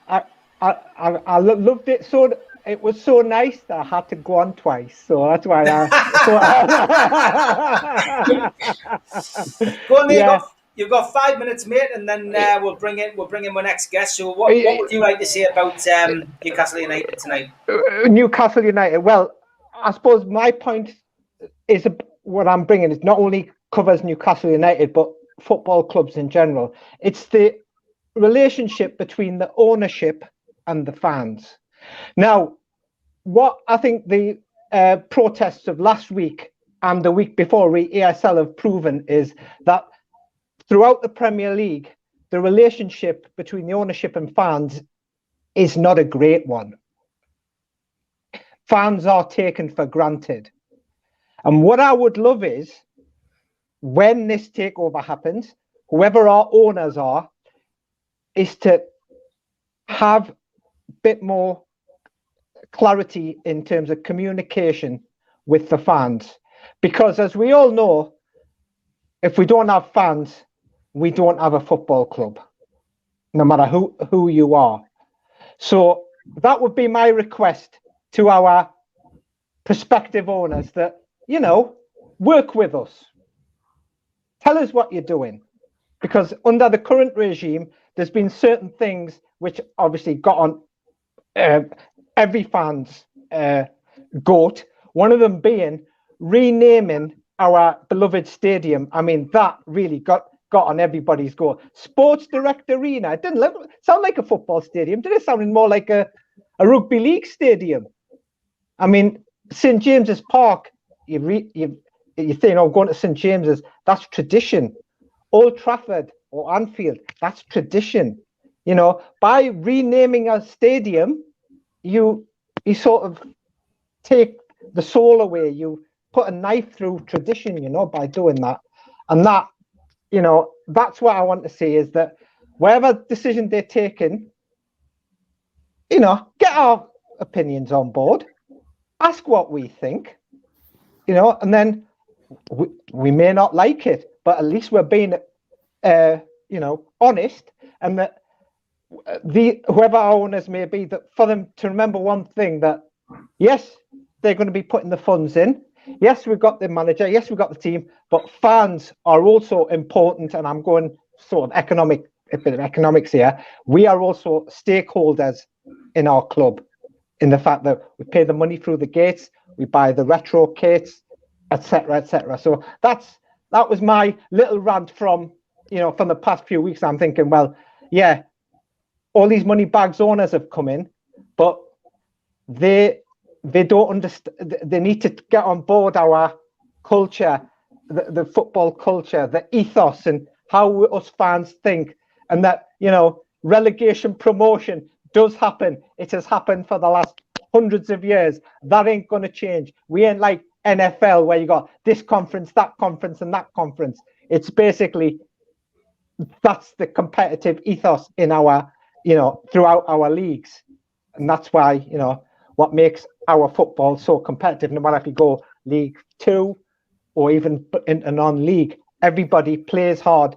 I loved it. So it was so nice that I had to go on twice. So that's why Go on, mate. You've got 5 minutes, mate, and then we'll bring in my next guest. So, what would you like to say about Newcastle United tonight? Newcastle United. Well, I suppose my point is what I'm bringing. It not only covers Newcastle United, but football clubs in general. It's the relationship between the ownership and the fans. Now, what I think the protests of last week and the week before ESL have proven is that throughout the Premier League, the relationship between the ownership and fans is not a great one. Fans are taken for granted. And what I would love is, when this takeover happens, whoever our owners are, is to have a bit more clarity in terms of communication with the fans. Because as we all know, if we don't have fans, we don't have a football club, no matter who you are. So that would be my request to our prospective owners, that, you know, work with us. Tell us what you're doing. Because under the current regime, there's been certain things which obviously got on every fan's goat. One of them being renaming our beloved stadium. I mean, that really got on everybody's goat. Sports Direct Arena. It didn't sound like a football stadium. Did it sound more like a rugby league stadium? I mean, St. James's Park, you think, oh, going to St. James's, that's tradition. Old Trafford or Anfield, that's tradition. You know, by renaming a stadium, you sort of take the soul away. You put a knife through tradition, you know, by doing that. And that, you know, that's what I want to see, is that whatever decision they're taking, you know, get our opinions on board, ask what we think, you know, and then we may not like it, but at least we're being, you know, honest, and that whoever our owners may be, that for them to remember one thing, that yes, they're going to be putting the funds in. Yes, we've got the manager. Yes, we've got the team, but fans are also important. And I'm going sort of a bit of economics here. We are also stakeholders in our club, in the fact that we pay the money through the gates, we buy the retro kits, etc., etc. So that was my little rant from the past few weeks. I'm thinking, well, yeah, all these money bags owners have come in, but they don't understand. They need to get on board our culture, the football culture, the ethos, and how us fans think, and that relegation promotion does happen. It has happened for the last hundreds of years. That ain't going to change. We ain't like NFL where you got this conference, that conference, and that conference. It's basically that's the competitive ethos in our throughout our leagues, and that's why what makes our football so competitive. No matter if you go League 2 or even in a non-league, everybody plays hard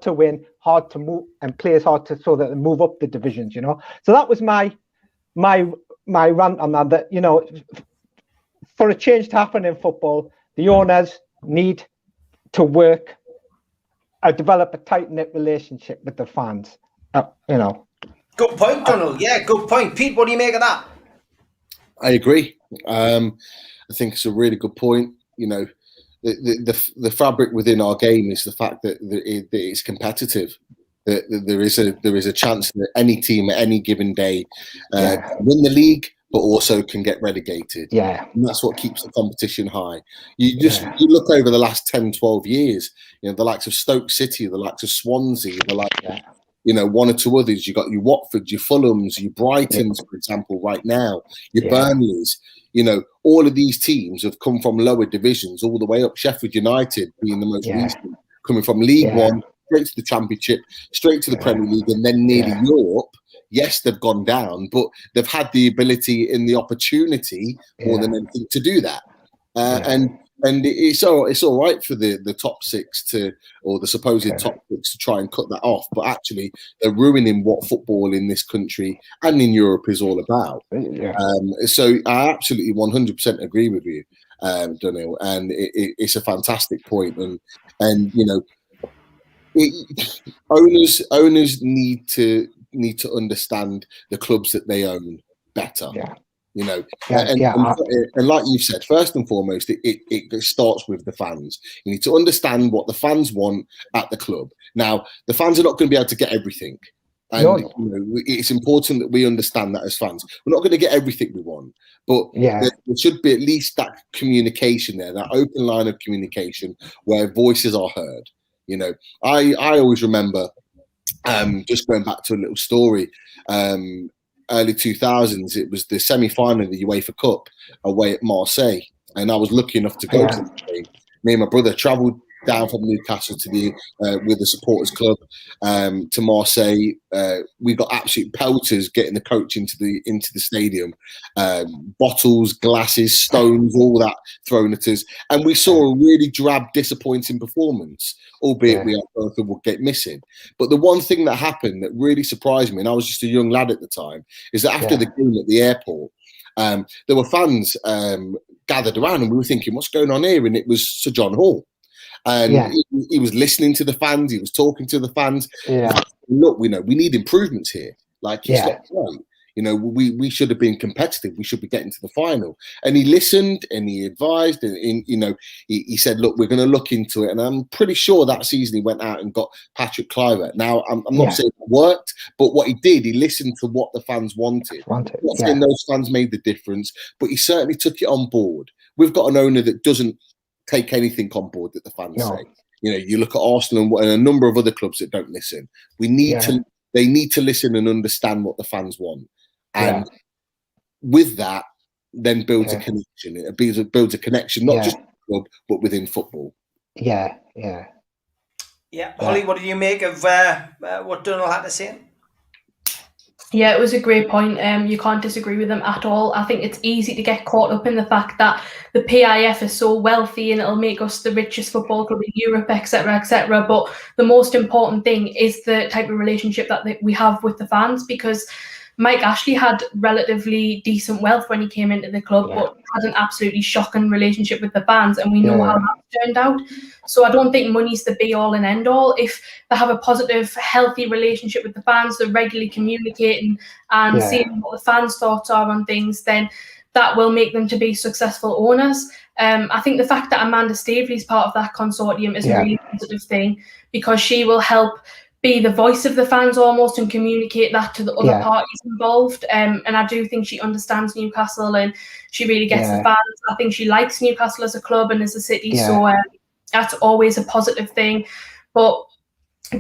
to win, hard to move, and plays hard so that they move up the divisions. So that was my rant on that. That for a change to happen in football, the owners need to work, develop a tight-knit relationship with the fans. Good point, Donald. Yeah, good point. Pete, what do you make of that? I agree. I think it's a really good point. The fabric within our game is the fact that it's competitive. That there is a chance that any team at any given day can win the league, but also can get relegated. Yeah, and that's what keeps the competition high. You look over the last 10, 12 years. The likes of Stoke City, the likes of Swansea, the likes of, one or two others. You got your Watford, your Fulhams, your Brightons, for example, right now, your Burnleys. All of these teams have come from lower divisions all the way up. Sheffield United being the most recent, coming from League One straight to the Championship, straight to the Premier League, and then nearly Europe. Yes, they've gone down, but they've had the ability and the opportunity more than anything to do that. And it's all right for the top six or the supposed top six to try and cut that off, but actually they're ruining what football in this country and in Europe is all about. So I absolutely 100% agree with you, Daniel, and it's a fantastic point. And owners need to understand the clubs that they own better. And like you've said, first and foremost, it starts with the fans. You need to understand what the fans want at the club. Now, the fans are not going to be able to get everything. And it's important that we understand that as fans. We're not going to get everything we want, but there should be at least that communication there, that open line of communication where voices are heard. I always remember, just going back to a little story, early 2000s, it was the semi-final of the UEFA Cup away at Marseille, and I was lucky enough to go to the game. Me and my brother travelled down from Newcastle to with the supporters club to Marseille. We got absolute pelters getting the coach into the stadium, bottles, glasses, stones, all that thrown at us, and we saw a really drab, disappointing performance. Albeit we both would get missing. But the one thing that happened that really surprised me, and I was just a young lad at the time, is that after the game at the airport, there were fans gathered around, and we were thinking, what's going on here? And it was Sir John Hall. And he was listening to the fans, he was talking to the fans. Look, we need improvements here. Like, it's not right. We should have been competitive. We should be getting to the final. And he listened and he advised, and he said, look, we're going to look into it. And I'm pretty sure that season he went out and got Patrick Kluivert. Now, I'm not saying it worked, but what he did, he listened to what the fans wanted. I'm not saying those fans made the difference, but he certainly took it on board. We've got an owner that doesn't take anything on board that the fans say. You look at Arsenal and a number of other clubs that don't listen. They need to listen and understand what the fans want. And with that, then builds a connection. It builds a connection, not just club, but within football. Holly, what did you make of what Donald had to say? Yeah, it was a great point. You can't disagree with them at all. I think it's easy to get caught up in the fact that the PIF is so wealthy and it'll make us the richest football club in Europe, etc., etc. But the most important thing is the type of relationship that we have with the fans, because Mike Ashley had relatively decent wealth when he came into the club, but had an absolutely shocking relationship with the fans, and we know how that turned out. So I don't think money's the be-all and end-all. If they have a positive, healthy relationship with the fans, they're regularly communicating and seeing what the fans' thoughts are on things, then that will make them to be successful owners. I think the fact that Amanda Staveley is part of that consortium is a really positive thing, because she will help be the voice of the fans almost and communicate that to the other parties involved. And I do think she understands Newcastle and she really gets the fans. I think she likes Newcastle as a club and as a city. So that's always a positive thing. But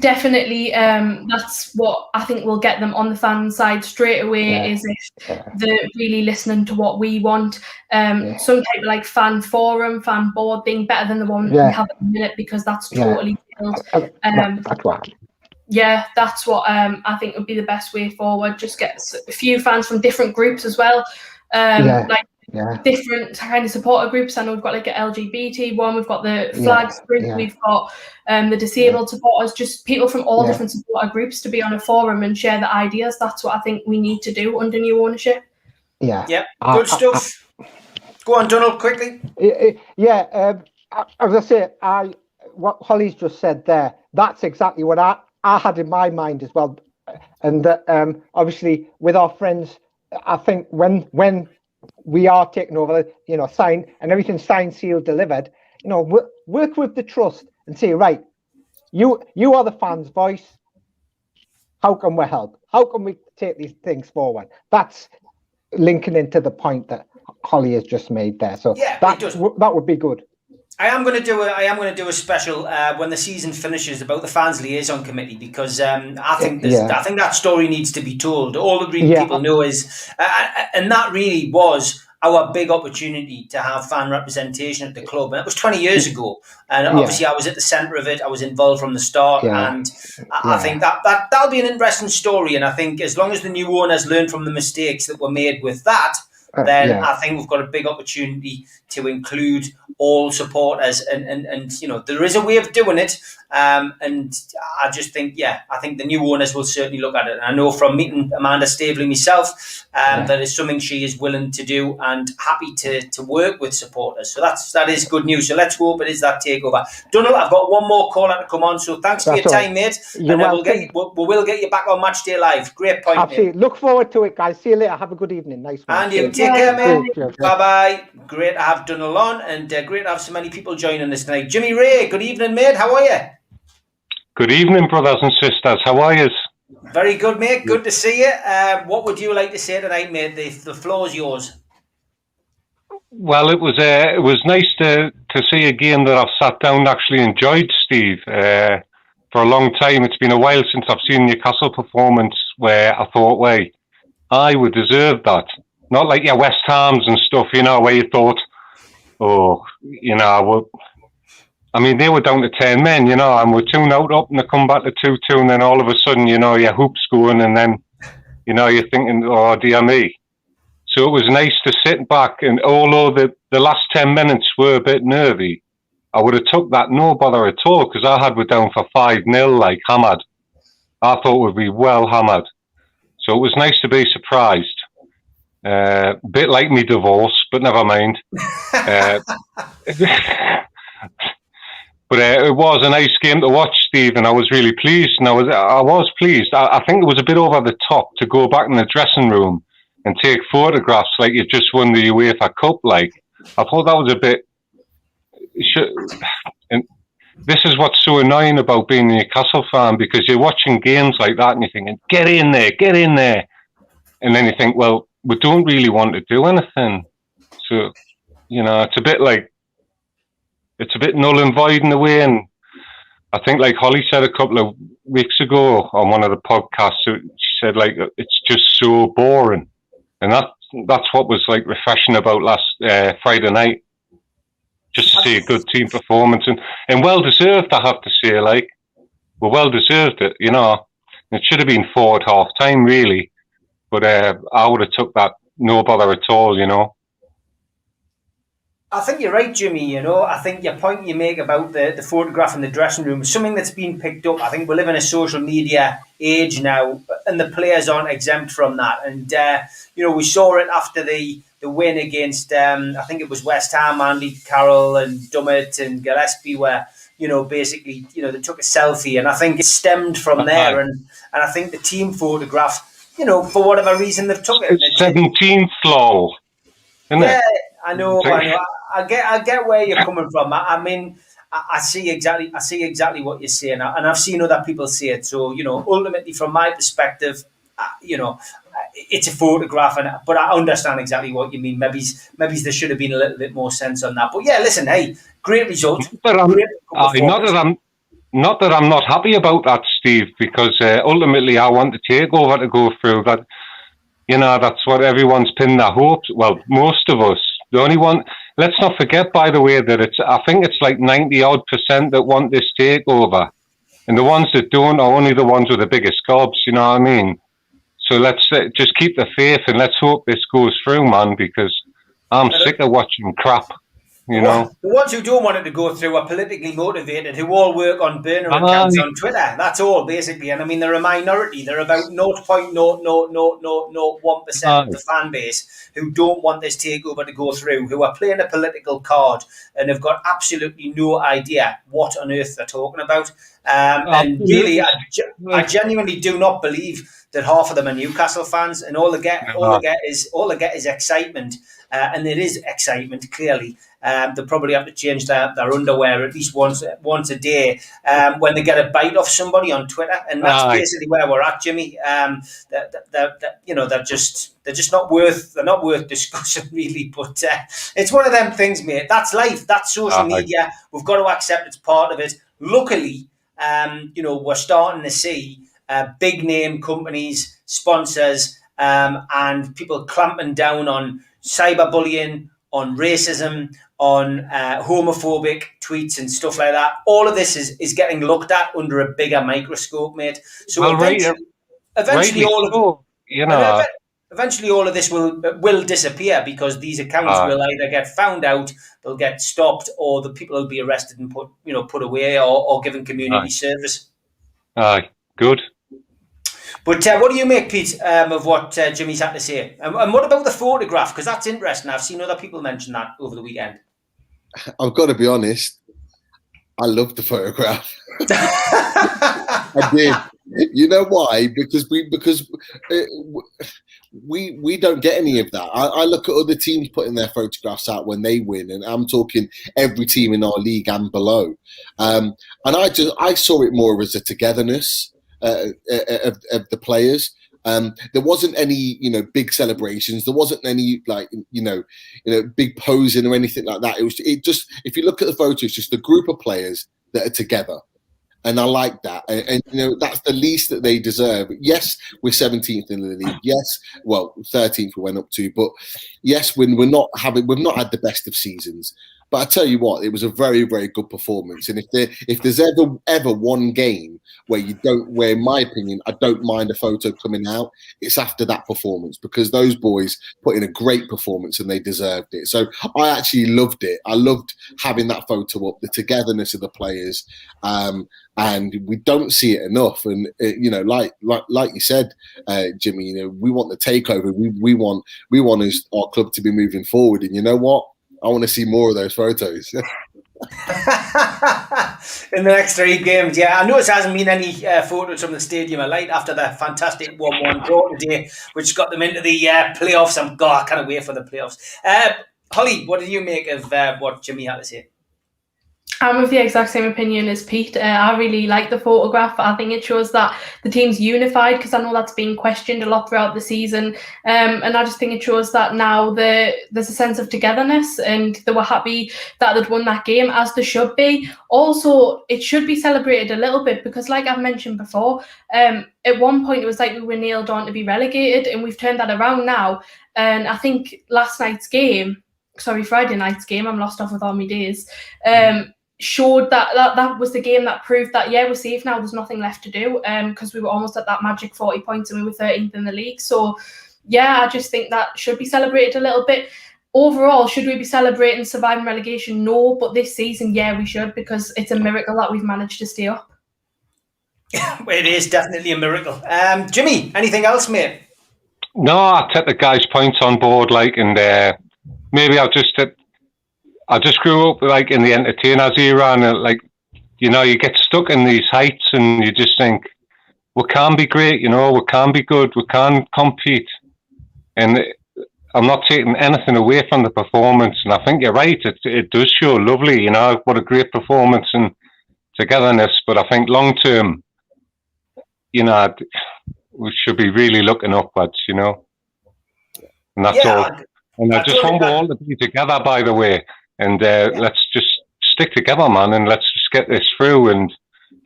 definitely that's what I think will get them on the fan side straight away, is if they're really listening to what we want. Some type of like fan forum, fan board thing, better than the one we have at the minute, because that's totally killed. That's what I think would be the best way forward. Just get a few fans from different groups as well, different kind of supporter groups. I know we've got like an LGBT one, we've got the flags group, we've got the disabled supporters, just people from all different supporter groups to be on a forum and share the ideas. That's what I think we need to do under new ownership. Good stuff. Go on, Donald, quickly. As I say, what Holly's just said there, that's exactly what I had in my mind as well. And that obviously with our friends, I think when we are taking over, signed and everything signed, sealed, delivered, work with the trust and say, right, you are the fans' voice. How can we help? How can we take these things forward? That's linking into the point that Holly has just made there. So that would be good. I am going to do a special when the season finishes about the fans liaison committee, because I think that story needs to be told. All the Green people know is, and that really was our big opportunity to have fan representation at the club, and it was 20 years ago. And obviously, I was at the centre of it. I was involved from the start, and I think that'll be an interesting story. And I think as long as the new owners learn from the mistakes that were made with that, then I think we've got a big opportunity to include all supporters, and there is a way of doing it, and I just think I think the new owners will certainly look at it. And I know from meeting Amanda Staveley myself that is something she is willing to do and happy to work with supporters. So that is good news. So let's hope it is that takeover. Donald, I've got one more caller to come on, so thanks for your time, mate. And we'll get you back on Match Day Live. Great point. Absolutely. Mate. Look forward to it, guys. See you later. Have a good evening. Nice one. And you take care, mate. Bye bye. Great to have Donald on, and great to have so many people joining us tonight. Jimmy Ray, good evening, mate. How are you? Good evening, brothers and sisters. How are you? Very good, mate. Good to see you. What would you like to say tonight, mate? The floor is yours. Well, it was nice to see a game that I've sat down and actually enjoyed, Steve. For a long time, it's been a while since I've seen Newcastle performance where I thought, wait, I would deserve that. Not like your West Hams and stuff, where you thought, I mean, they were down to 10 men, and we're 2-0 up and they come back to 2-2, and then all of a sudden, your hoop's going, and then, you're thinking, oh, dear me. So it was nice to sit back, and although the last 10 minutes were a bit nervy, I would have took that no bother at all, because I had we're down for 5-0, like hammered. I thought we'd be well hammered. So it was nice to be surprised. A bit like me divorce, but never mind. But it was a nice game to watch, Steve, and I was really pleased. And I was pleased. I think it was a bit over the top to go back in the dressing room and take photographs like you just won the UEFA Cup. Like, I thought that was a bit. And this is what's so annoying about being a Newcastle fan, because you're watching games like that and you're thinking, get in there. And then you think, well, we don't really want to do anything. So, it's a bit like, it's a bit null and void in a way. And I think, like Holly said a couple of weeks ago on one of the podcasts, she said, like, it's just so boring. And that's what was, like, refreshing about last Friday night. Just to see a good team performance. And well-deserved, I have to say, like, we well-deserved it, It should have been 4 at half-time, really. But I would have took that no bother at all, I think you're right, Jimmy. I think your point you make about the photograph in the dressing room is something that's been picked up. I think we live in a social media age now, and the players aren't exempt from that. And, we saw it after the win against, I think it was West Ham, Andy Carroll and Dummett and Gillespie, where, basically, they took a selfie. And I think it stemmed from there. And I think the team photograph, for whatever reason, they've took it. 17th lol. isn't Yeah, it? I know. I get where you're coming from. I mean, I see exactly what you're saying, and I've seen other people say it. So ultimately, from my perspective, it's a photograph, but I understand exactly what you mean. Maybe there should have been a little bit more sense on that. But yeah, listen, hey, great result. Great performance. Not that I'm not happy about that, Steve, because ultimately I want the takeover to go through. That that's what everyone's pinned their hopes. Well, most of us. The only one. Let's not forget, by the way, that I think it's like 90% that want this takeover, and the ones that don't are only the ones with the biggest gobs. You know what I mean? So let's just keep the faith and let's hope this goes through, man, because I'm sick of watching crap. The ones who don't want it to go through are politically motivated, who all work on burner accounts on Twitter. That's all, basically. And I mean, they're a minority. They're about 0.00001% of the fan base who don't want this takeover to go through, who are playing a political card and have got absolutely no idea what on earth they're talking about. And really, I genuinely do not believe that half of them are Newcastle fans, and all they get is excitement, and it is excitement clearly. They probably have to change their underwear at least once a day when they get a bite off somebody on Twitter, and that's basically where we're at, Jimmy. They're just not worth discussing, really. But it's one of them things, mate. That's life. That's social media. We've got to accept it's part of it. Luckily, we're starting to see big name companies, sponsors, and people clamping down on cyberbullying, on racism, on homophobic tweets and stuff like that. All of this is getting looked at under a bigger microscope, mate. So eventually all of this will disappear, because these accounts will either get found out, they'll get stopped, or the people will be arrested and put away or given community service. Aye, good. But what do you make, Pete, of what Jimmy's had to say? And what about the photograph? Because that's interesting. I've seen other people mention that over the weekend. I've got to be honest. I love the photograph. I did. You know why? Because we don't get any of that. I look at other teams putting their photographs out when they win, and I'm talking every team in our league and below. And I saw it more as a togetherness of the players. There wasn't any, big celebrations. There wasn't any big posing or anything like that. It just, if you look at the photo, it's just a group of players that are together. And I like that. And that's the least that they deserve. Yes, we're 17th in the league. Yes, well, 13th we went up to. But yes, we've not had the best of seasons. But I tell you what, it was a very, very good performance. And if there's ever one game where in my opinion, I don't mind a photo coming out, it's after that performance, because those boys put in a great performance and they deserved it. So I actually loved it. I loved having that photo up, the togetherness of the players, and we don't see it enough. And like you said, Jimmy, we want the takeover. We want our club to be moving forward. And you know what? I want to see more of those photos. In the next 3 games, yeah. I noticed there hasn't been any photos from the Stadium of Light after the fantastic 1-1 draw today, which got them into the playoffs. I can't wait for the playoffs. Holly, what did you make of what Jimmy had to say? I'm of the exact same opinion as Pete. I really like the photograph. I think it shows that the team's unified, because I know that's been questioned a lot throughout the season. And I just think it shows that now there's a sense of togetherness, and they were happy that they'd won that game, as they should be. Also, it should be celebrated a little bit, because like I've mentioned before, at one point it was like we were nailed on to be relegated, and we've turned that around now. And I think Friday night's game, I'm lost off with all my days, showed that was the game that proved that, we're safe now, there's nothing left to do, because we were almost at that magic 40 points and we were 13th in the league. So I just think that should be celebrated a little bit. Overall, should we be celebrating surviving relegation? No, but this season, we should, because it's a miracle that we've managed to stay up. It is definitely a miracle. Jimmy, anything else, mate? No, I take the guys' points on board, and maybe I just grew up in the entertainers era, and you get stuck in these heights and you just think, we can be great, we can be good, we can compete. And I'm not taking anything away from the performance, and I think you're right. It does show lovely, you know, what a great performance and togetherness. But I think long term, you know, we should be really looking upwards, you know. And that's all. And I just want we all to be together, by the way. And let's just stick together, man, and let's just get this through. And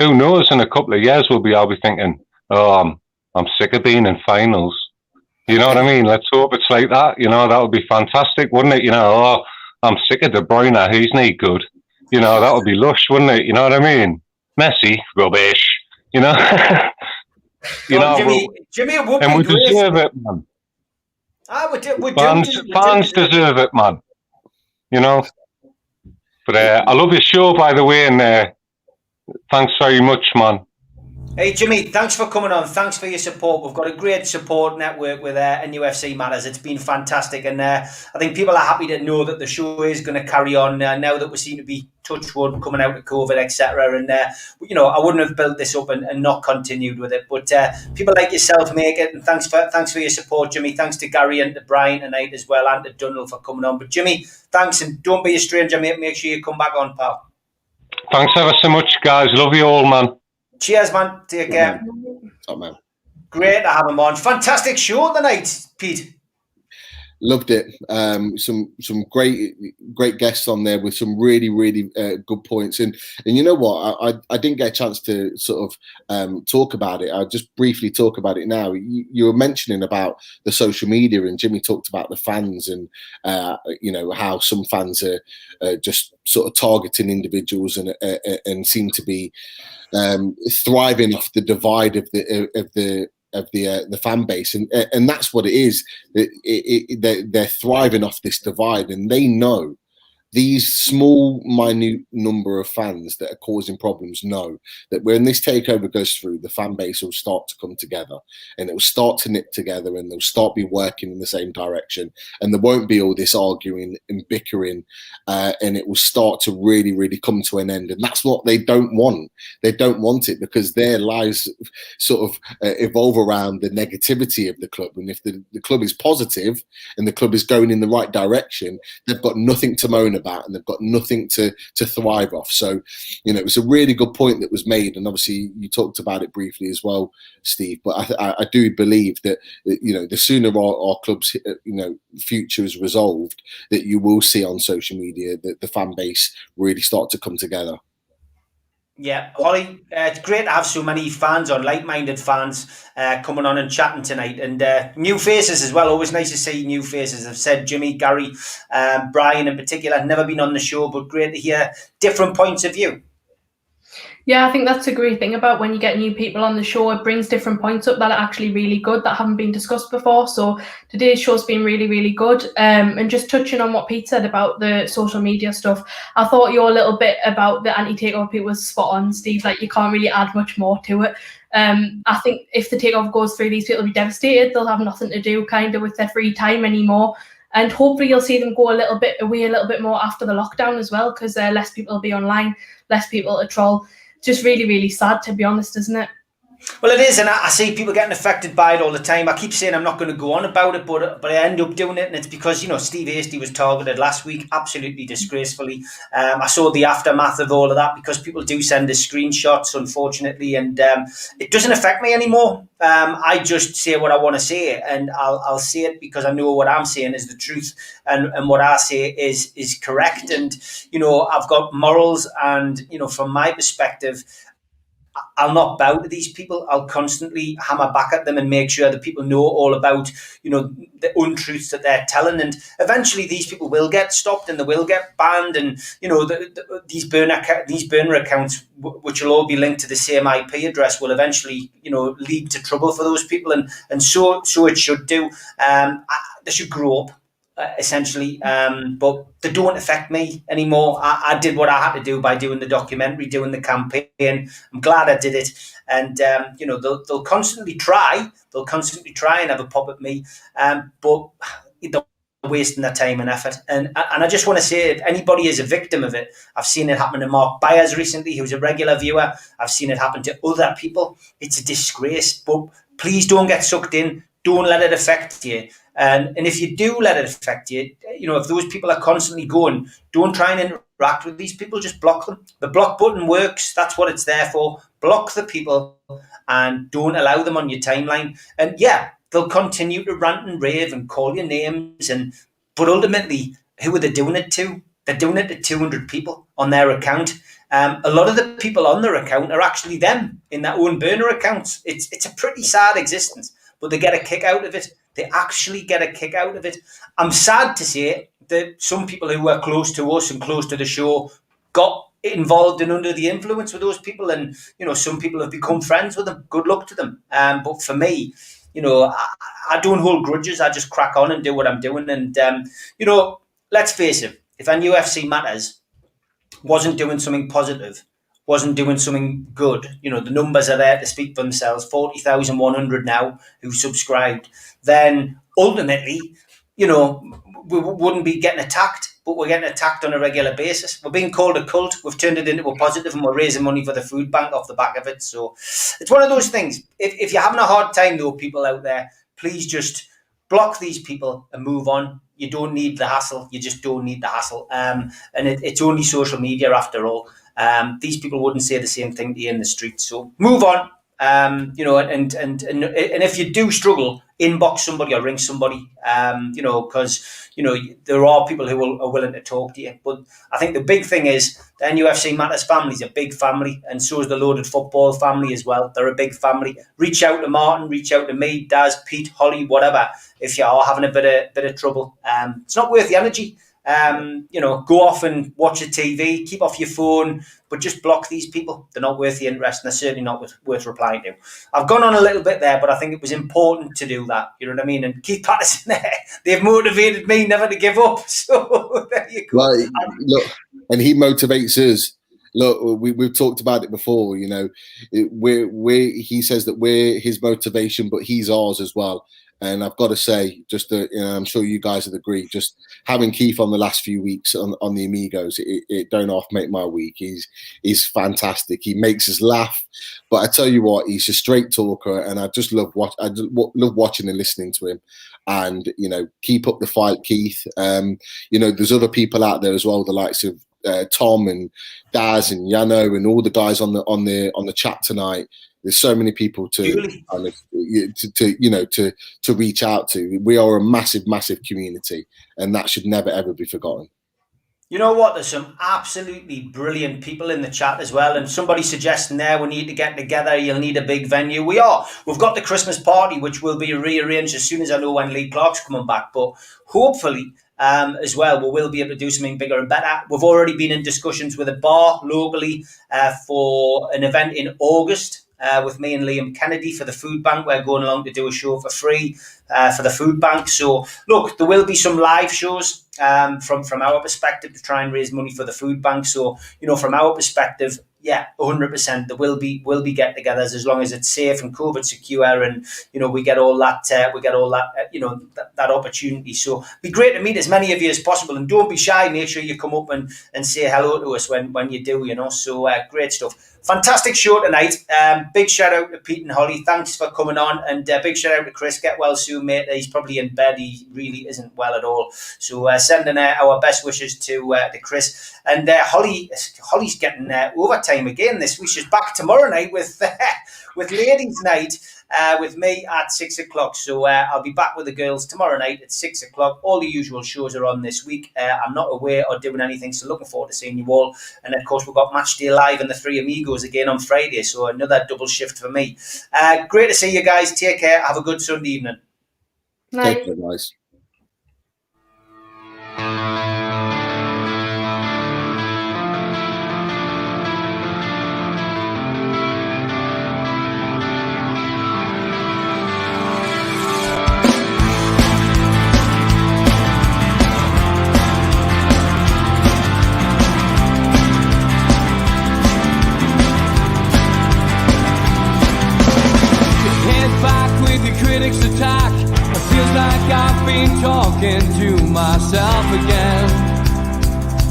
who knows, in a couple of years, I'll be thinking, oh, I'm sick of being in finals. You know what I mean? Let's hope it's like that. You know, that would be fantastic, wouldn't it? You know, oh, I'm sick of De Bruyne. He's not good. You know, that would be lush, wouldn't it? You know what I mean? Messi, rubbish. You know? Jimmy, it would and be we deserve it, man. Fans deserve it, man. You know? But I love your show, by the way, and thanks very much, man. Hey, Jimmy, thanks for coming on. Thanks for your support. We've got a great support network with NUFC Matters. It's been fantastic. And I think people are happy to know that the show is going to carry on now that we seem to be, touch wood, coming out of COVID, etc. And, you know, I wouldn't have built this up and not continued with it. But people like yourself make it. And thanks for your support, Jimmy. Thanks to Gary and to Brian tonight as well, and to Dunhill for coming on. But, Jimmy, thanks. And don't be a stranger, mate. Make sure you come back on, pal. Thanks ever so much, guys. Love you all, man. Cheers, man. Take care. Oh, man. Great to have him on. Fantastic show tonight, Pete. Loved it. Some great guests on there with some really good points. And you know what? I didn't get a chance to sort of talk about it. I'll just briefly talk about it now. You were mentioning about the social media, and Jimmy talked about the fans and you know, how some fans are just sort of targeting individuals and seem to be thriving off the divide of the fan base, and that's what it is. They're thriving off this divide, and they know these small, minute number of fans that are causing problems know that when this takeover goes through, the fan base will start to come together, and it will start to knit together, and they'll start be working in the same direction, and there won't be all this arguing and bickering, and it will start to really come to an end. And that's what they don't want. They don't want it, because their lives sort of evolve around the negativity of the club. And if the club is positive and the club is going in the right direction, they've got nothing to moan about, and they've got nothing to thrive off. So, you know, it was a really good point that was made, and obviously you talked about it briefly as well, Steve. But I do believe that, you know, the sooner our club's future is resolved, that you will see on social media that the fan base really start to come together. Yeah, Holly, it's great to have so many fans on, like-minded fans coming on and chatting tonight, and new faces as well. Always nice to see new faces. I've said Jimmy, Gary, Brian in particular, never been on the show, but great to hear different points of view. Yeah, I think that's a great thing about when you get new people on the show. It brings different points up that are actually really good, that haven't been discussed before. So today's show's been really good. And just touching on what Pete said about the social media stuff, I thought your little bit about the anti-takeover Pete was spot on, Steve. Like, you can't really add much more to it. I think if the takeover goes through, these people will be devastated. They'll have nothing to do kind of with their free time anymore. And hopefully you'll see them go a little bit more after the lockdown as well, because less people will be online, less people to troll. Just really sad, to be honest, isn't it? Well, it is, and I see people getting affected by it all the time. I keep saying I'm not going to go on about it, but I end up doing it, and it's because, you know, Steve Hasty was targeted last week, absolutely disgracefully. I saw the aftermath of all of that, because people do send us screenshots, unfortunately, and it doesn't affect me anymore. I just say what I want to say, and I'll say it because I know what I'm saying is the truth, and what I say is correct. And, you know, I've got morals, and, you know, from my perspective, I'll not bow to these people. I'll constantly hammer back at them and make sure that people know all about, you know, the untruths that they're telling. And eventually these people will get stopped and they will get banned. And, you know, these burner accounts, which will all be linked to the same IP address, will eventually, you know, lead to trouble for those people. And so it should do. They should grow up. Essentially, but they don't affect me anymore. I did what I had to do by doing the documentary, doing the campaign. I'm glad I did it, and you know, they'll constantly try and have a pop at me, but they're wasting their time and effort. And I just want to say, if anybody is a victim of it, I've seen it happen to Mark Byers recently, who's a regular viewer. I've seen it happen to other people. It's a disgrace, but please don't get sucked in. don't let it affect you. And if you do let it affect you, if those people are constantly going, don't try and interact with these people, just block them. The block button works. That's what it's there for. Block the people and don't allow them on your timeline. And yeah, they'll continue to rant and rave and call you names. But ultimately, who are they doing it to? They're doing it to 200 people on their account. A lot of the people on their account are actually them in their own burner accounts. It's a pretty sad existence, but they get a kick out of it. They actually get a kick out of it. I'm sad to say that some people who were close to us and close to the show got involved and under the influence with those people. And, some people have become friends with them. Good luck to them. But for me, I don't hold grudges. I just crack on and do what I'm doing. And, let's face it, if NUFC Matters wasn't doing something positive, wasn't doing something good, the numbers are there to speak for themselves, 40,100 now who subscribed, then ultimately, we wouldn't be getting attacked, but we're getting attacked on a regular basis. We're being called a cult. We've turned it into a positive and we're raising money for the food bank off the back of it. So it's one of those things. If you're having a hard time, though, people out there, please just block these people and move on. You don't need the hassle. You just don't need the hassle. And it's only social media after all. These people wouldn't say the same thing to you in the street. So move on. And if you do struggle, inbox somebody or ring somebody. Because there are people who are willing to talk to you. But I think the big thing is the NUFC Matters family is a big family, and so is the Loaded Football family as well. They're a big family. Reach out to Martin, reach out to me, Daz, Pete, Holly, whatever. If you are having a bit of trouble, it's not worth the energy. Go off and watch a TV, keep off your phone, but just block these people. They're not worth the interest, and they're certainly not worth replying to. I've gone on a little bit there, but I think it was important to do that. You know what I mean? And Keith Patterson there, they've motivated me never to give up. So there you go. Well, look, and he motivates us. Look, we've talked about it before. He says that we're his motivation, but he's ours as well. And I've got to say, I'm sure you guys would agree, just having Keith on the last few weeks on the Amigos, it don't half make my week. He's fantastic. He makes us laugh. But I tell you what, he's a straight talker, and I just love watching and listening to him. And, keep up the fight, Keith. There's other people out there as well, the likes of Tom and Daz and Yano and all the guys on the chat tonight. There's so many people to reach out to. We are a massive, massive community, and that should never ever be forgotten. You know what? There's some absolutely brilliant people in the chat as well. And somebody suggesting there we need to get together. You'll need a big venue. We've got the Christmas party, which will be rearranged as soon as I know when Lee Clark's coming back. But hopefully, as well, we will be able to do something bigger and better. We've already been in discussions with a bar locally for an event in August. With me and Liam Kennedy for the food bank. We're going along to do a show for free for the food bank. So look, there will be some live shows from our perspective to try and raise money for the food bank. So, from our perspective, yeah, 100%. There will be get-togethers as long as it's safe and COVID secure, and we get all that that opportunity. So it'd be great to meet as many of you as possible, and don't be shy. Make sure you come up and say hello to us when you do. So great stuff. Fantastic show tonight. Big shout out to Pete and Holly. Thanks for coming on, and big shout out to Chris. Get well soon, mate. He's probably in bed. He really isn't well at all. So sending our best wishes to Chris. And Holly's getting overtime again this week. She's back tomorrow night with ladies' night with me at 6 o'clock. So I'll be back with the girls tomorrow night at 6 o'clock. All the usual shows are on this week. I'm not away or doing anything, so looking forward to seeing you all. And of course, we've got Match Day Live and the Three Amigos again on Friday. So another double shift for me. Great to see you guys. Take care. Have a good Sunday evening. Nice. Take care, guys. Critics attack. It feels like I've been talking to myself again.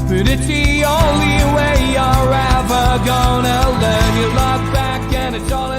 But it's the only way you're ever gonna learn. You look back and it's all